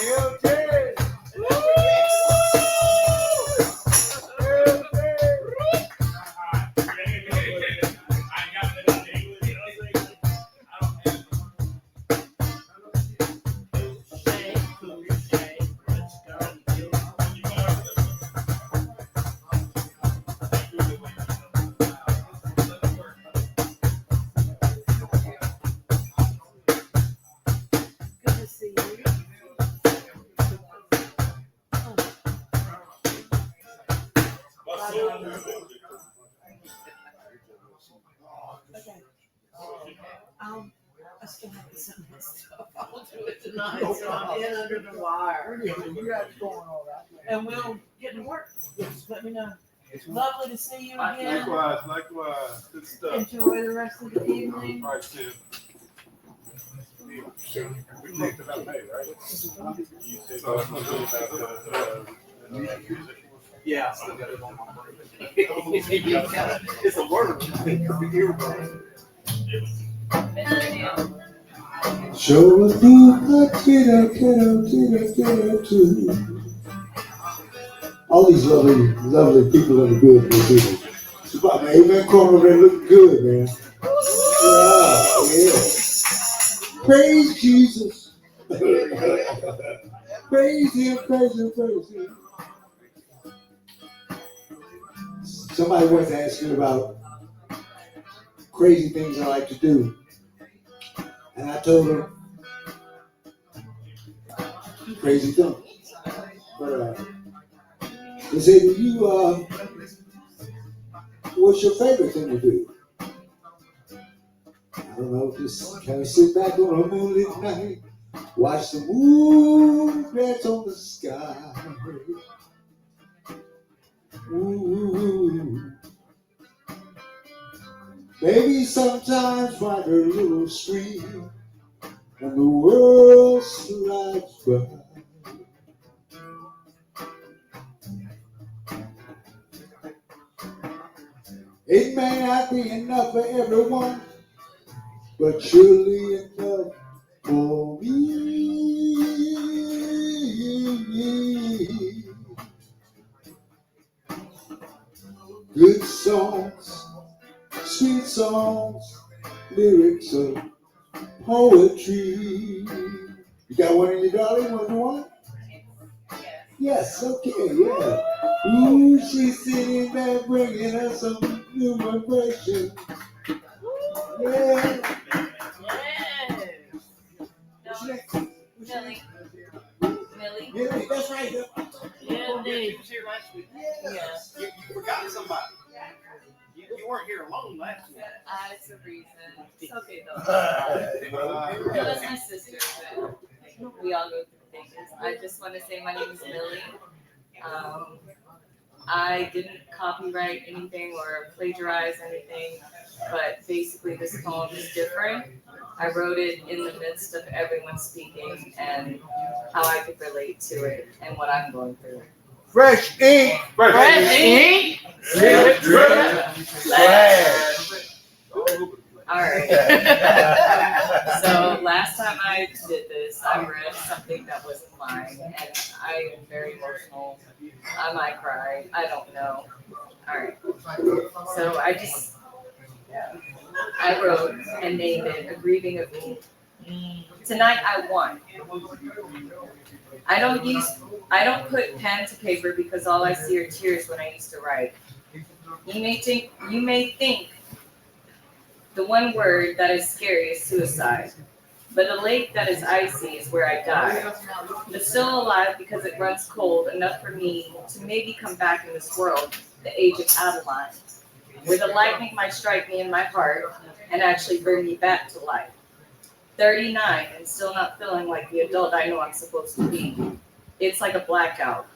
I still have to send my stuff. I'll do it tonight, so I'm in under the wire. And we'll get to work. Just let me know. Lovely to see you again. Likewise. Good stuff. Enjoy the rest of the evening. All right, Tim. We talked about May, right? You said about yeah, I got it on my brain. It's a word. Show us who get up. All these lovely, lovely people in the good people. Amen. Corner, they look good, man. Yeah. Praise Jesus. Praise him, praise him, praise him. Somebody once asked me about crazy things I like to do. And I told them crazy things. But they said, what's your favorite thing to do? I don't know, just kind of sit back on a moonlit night, watch the moon dance on the sky. Ooh. Maybe sometimes find a little stream and the world slides by. It may not be enough for everyone, but surely enough for me. Good songs, sweet songs, lyrics of poetry. You got one in your darling? Want to do one? Yes, okay, yeah. Ooh, she's sitting there bringing us some new impression. Yeah. Millie, that's right. Yeah, Dave. You was here last week. Yes. You forgot somebody. You weren't here alone last week. It's a reason. It's okay though. No, that's my sister, but we all go through things. I just want to say my name is Millie. I didn't copyright anything or plagiarize anything, but basically this poem is different. I wrote it in the midst of everyone speaking and how I could relate to it and what I'm going through. Fresh ink. Fresh ink. All right. So last time I did this, I read something that wasn't mine, and I am very emotional. I might cry. I don't know. All right. So I wrote and named it "A Grieving of Me." Tonight I won. I don't put pen to paper because all I see are tears when I used to write. You may think the one word that is scary is suicide, but the lake that is icy is where I die. But still alive because it runs cold enough for me to maybe come back in this world, the age of Adeline, where the lightning might strike me in my heart and actually bring me back to life. 39 and still not feeling like the adult I know I'm supposed to be. It's like a blackout.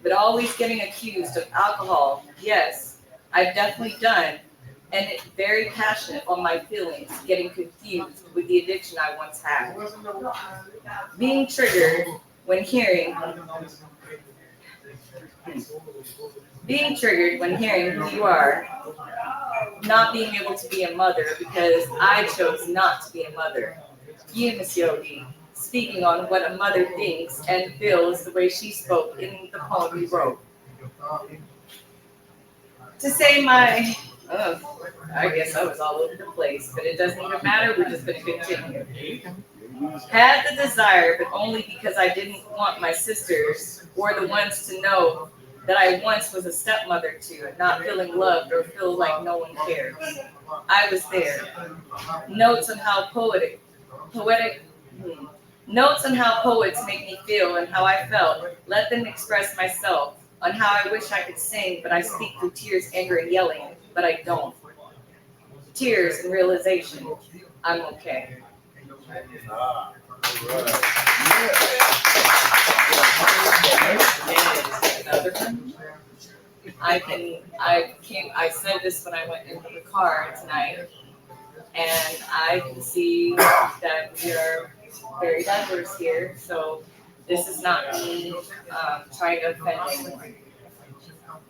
But always getting accused of alcohol, yes, I've definitely done, and it's very passionate on my feelings, getting confused with the addiction I once had. Being triggered when hearing who you are, not being able to be a mother because I chose not to be a mother. You, Miss Yogii, speaking on what a mother thinks and feels the way she spoke in the poem you wrote. To say I guess I was all over the place, but it doesn't even matter, we're just going to continue. Had the desire, but only because I didn't want my sisters or the ones to know that I once was a stepmother to, and not feeling loved or feel like no one cares. I was there. Notes on how notes on how poets make me feel and how I felt. Let them express myself on how I wish I could sing, but I speak through tears, anger, and yelling, but I don't. Tears and realization, I'm okay. Another one. I said this when I went into the car tonight, and I can see that we are very diverse here, so this is not me trying to offend anyone.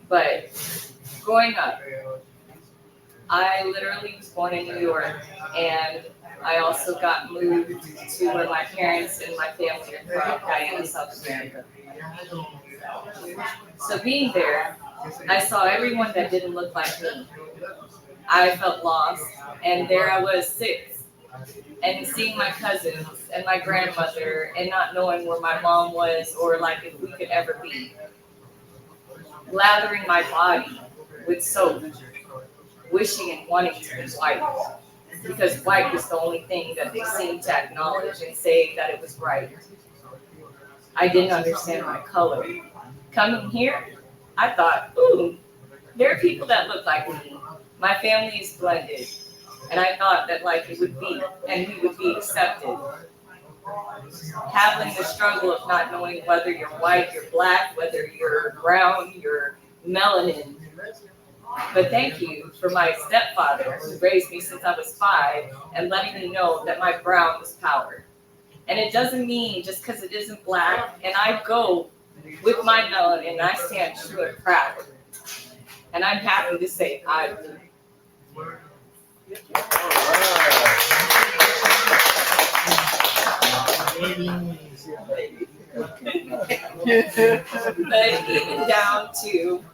But growing up, I literally was born in New York, and I also got moved to where my parents and my family are from, Guyana, South America. So being there, I saw everyone that didn't look like me. I felt lost, and there I was 6, and seeing my cousins and my grandmother, and not knowing where my mom was or like if we could ever be. Lathering my body with soap, wishing and wanting to be white, because white was the only thing that they seemed to acknowledge and say that it was right. I didn't understand my color. Coming here, I thought, ooh, there are people that look like me. My family is blended. And I thought that like it would be, and we would be accepted. Having the struggle of not knowing whether you're white, you're black, whether you're brown, you're melanin. But thank you for my stepfather who raised me since I was 5 and letting me know that my brown was power. And it doesn't mean just because it isn't black, and I go with my melanin and I stand true and proud. And I'm happy to say I do. But even down to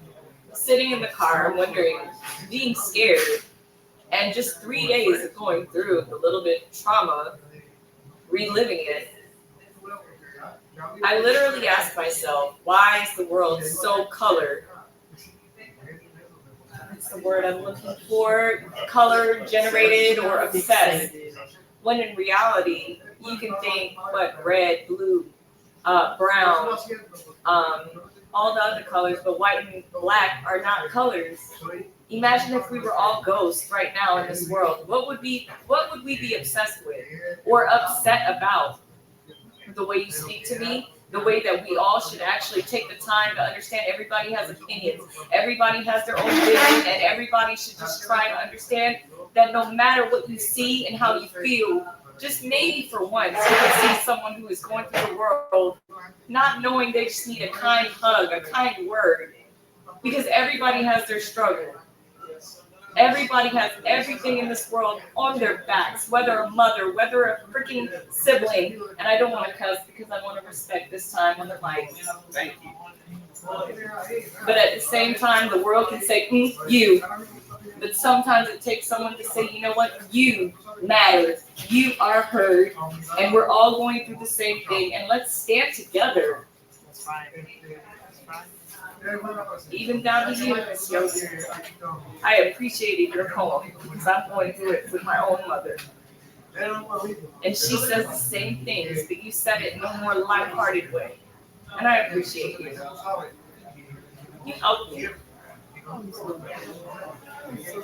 sitting in the car, wondering, being scared, and just 3 days of going through the little bit of trauma, reliving it, I literally asked myself, why is the world so colored? That's the word I'm looking for. Color generated or obsessed. When in reality, you can think, what, red, blue, brown, all the other colors, but white and black are not colors. Imagine if we were all ghosts right now in this world. What would we be obsessed with or upset about? The way you speak to me, the way that we all should actually take the time to understand everybody has opinions, everybody has their own vision, and everybody should just try to understand that no matter what you see and how you feel, just maybe for once you can see someone who is going through the world not knowing they just need a kind hug, a kind word, because everybody has their struggle. Everybody has everything in this world on their backs, whether a mother, whether a freaking sibling. And I don't want to cuss because I want to respect this time on the mic. Thank you. But at the same time, the world can say, you. But sometimes it takes someone to say, you know what, you matter. You are heard. And we're all going through the same thing. And let's stand together. That's right. Even down to you, Miss Yogii. I appreciated your poem because I'm going through it with my own mother. And she says the same things, but you said it in a more lighthearted way. And I appreciate you. You helped me.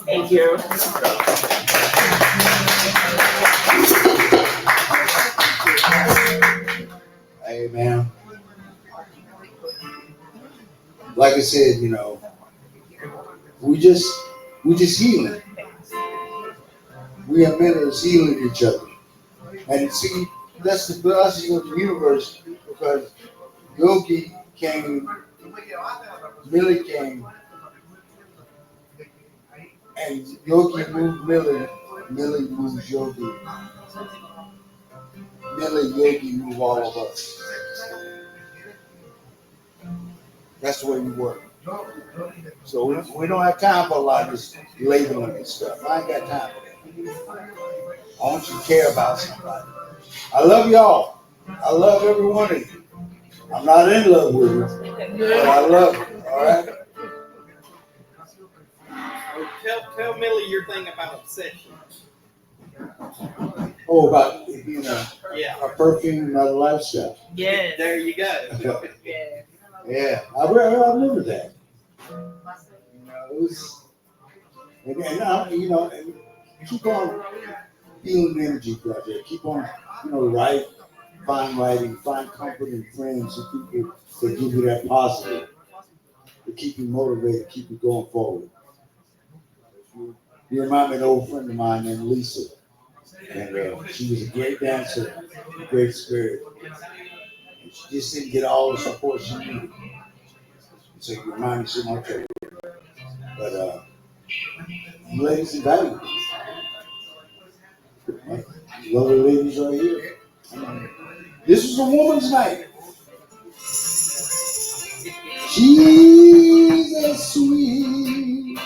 Thank you. Hey, man. Like I said, you know, we just healing. We are meant as healing each other. And see, that's the blessing of the universe, because Yogii came, Millie came, and Yogii moved Millie, Millie moves Yogii. Millie, Yogii move all of us. That's the way we work. So we don't have time for a lot of this labeling and stuff. I ain't got time for that. I want you to care about somebody. I love y'all. I love every one of you. I'm not in love with you, but I love you. All right? Tell Millie your thing about obsession. Oh, about, you know, Yeah. a perfume, not a lifestyle. Yes. There you go. Yeah. Yeah, I remember that. You know, it was, and you know, and keep on feeling the energy out there. Keep on, you know, writing, find comfort in friends and people that give you that positive, to keep you motivated, keep you going forward. You remind me of an old friend of mine named Lisa, and she was a great dancer, a great spirit. And she just didn't get all the support she needed. So you remind me so much of her. But legacy values. Lovely ladies right here. This is a woman's night. She's as sweet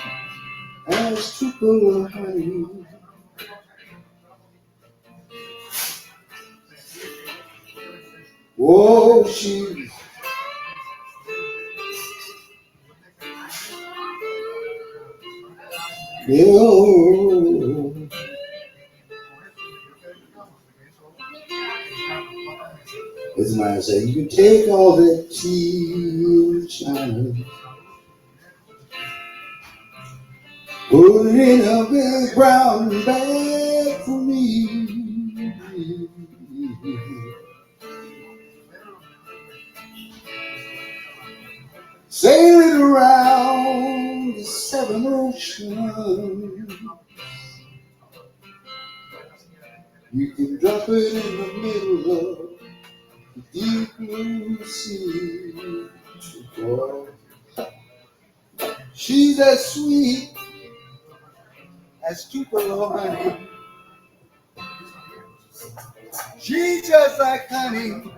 as triple of honey. Whoa, she's yo. As a man say, you can take all that tea in China, put it in a big brown bag for me. Sail it around the seven oceans. You can drop it in the middle of the deep blue sea. Oh, she's as sweet as Tupelo honey. She's just like honey,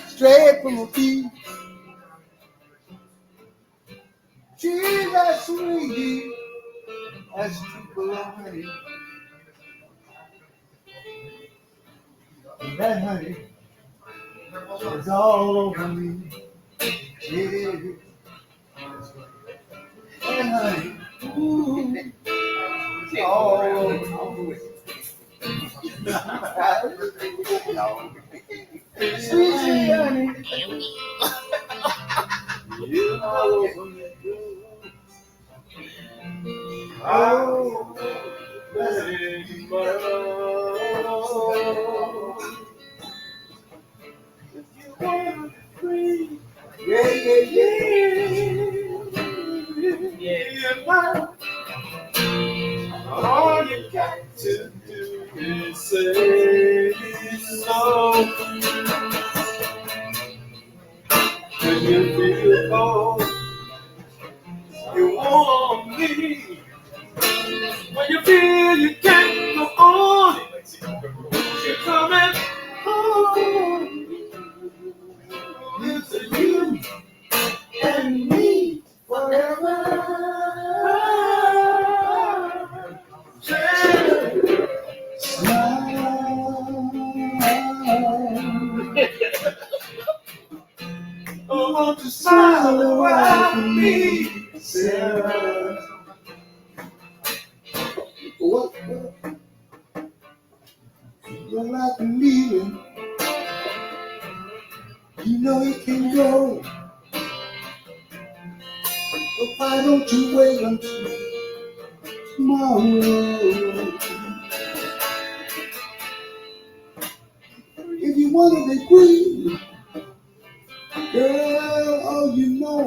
straight from a bee. She's as sweet as Tupelo honey. And that honey is all over me. Yeah. And honey, ooh, all over me. Sweet honey, you all over me. Oh, baby, yeah, yeah, yeah. All you got to do is say so. When you feel cold, you want me. When you feel you can't go on, you're coming home. It's you and me forever. Oh, won't you smile a while for me, Sarah? What? You're not leaving. You know you can go. But why don't you wait until tomorrow? If you want to be free, girl, all you know,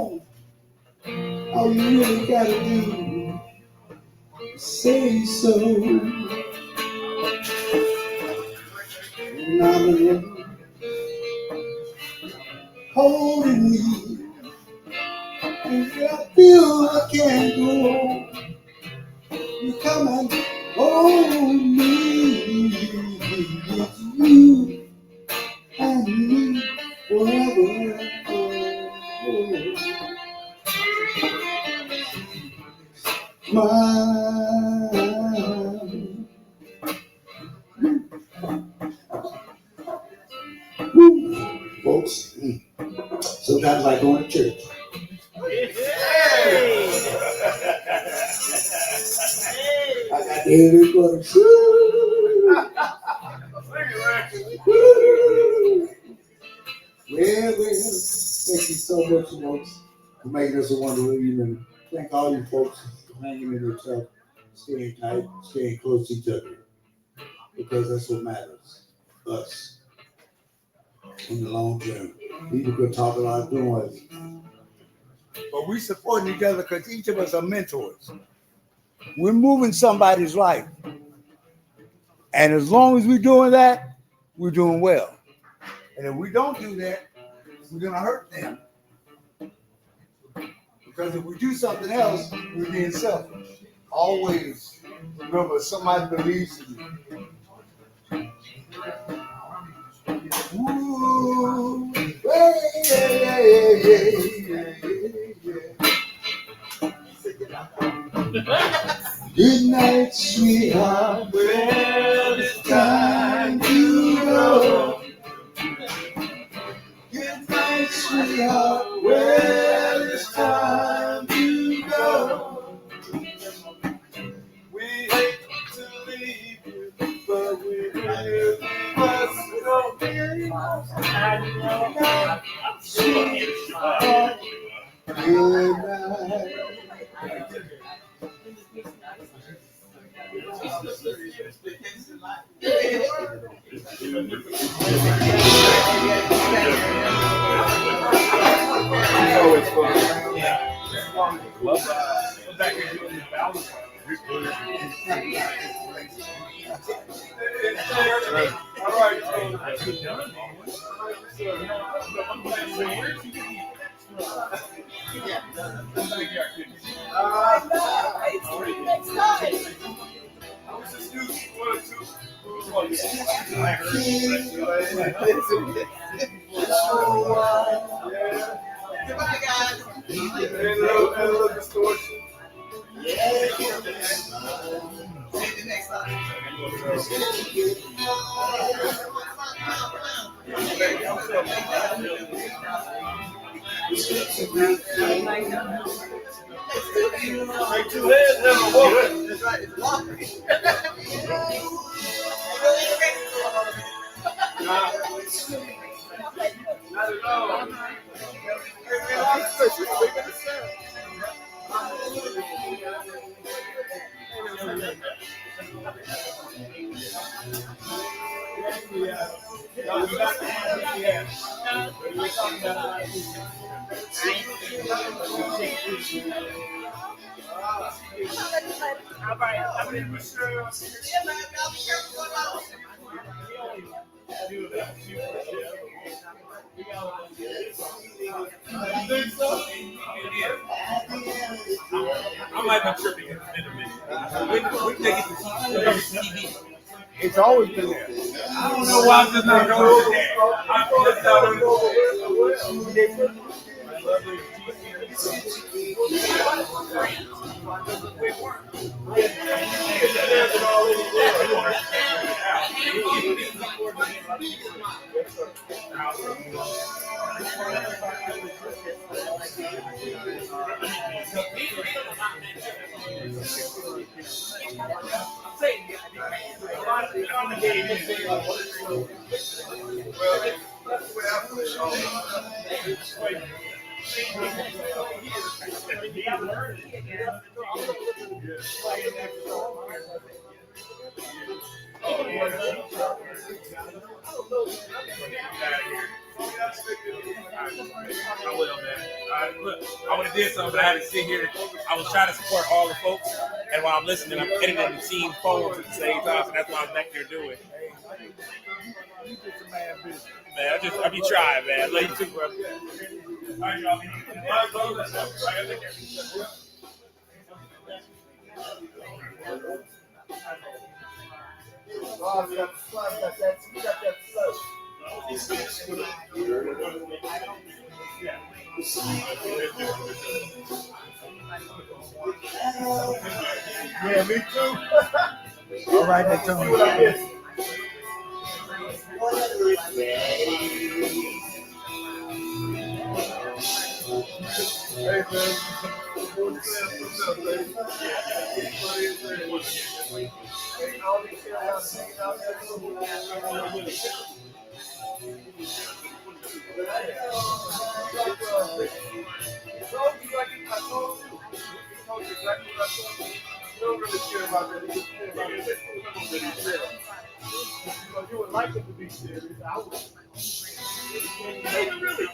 all you really gotta do is say so. And I'm in holding me, and I feel I can't go on. You come and hold me, it's you and me forever. Folks, sometimes I go to church. I got to hear this one. Well, thank you so much, folks, for making us a wonderful evening. Thank all you folks for hanging in yourself, staying tight, staying close to each other, because that's what matters. Us. In the long term. People could talk a lot of noise. But we supporting each other because each of us are mentors. We're moving somebody's life. And as long as we're doing that, we're doing well. And if we don't do that, we're going to hurt them. Because if we do something else, we're being selfish. always remember somebody believes in you. Ooh, yeah, yeah, good night, sweetheart. Well, it's time to go. Good night, sweetheart. Well, it's time to go. We hate to leave you, but we really must go. Sweetheart, good night. Always fun. Yeah. Love that. Back here doing the balance. All right. Next time. I was just using 1 or 2. Goodbye, guys. And a little distortion. Yeah. See you next time. Make 2 heads, never walk. That's right, it's walking. Not at all. All right, I'm going to I might be tripping in a minute. When they get the TV. It's always been there. I don't know why I'm just not going there. I'm just not going Look, I would have did something, but I had to sit here. I was trying to support all the folks, and while I'm listening, I'm editing and seeing phones at the same time, so that's what I'm back there doing. Man, I be trying, man. Love you too, bro. All right, y'all. Yeah, me too. All right, then tell me what I missed. Hey, man. You would like it to be serious. I would. Really,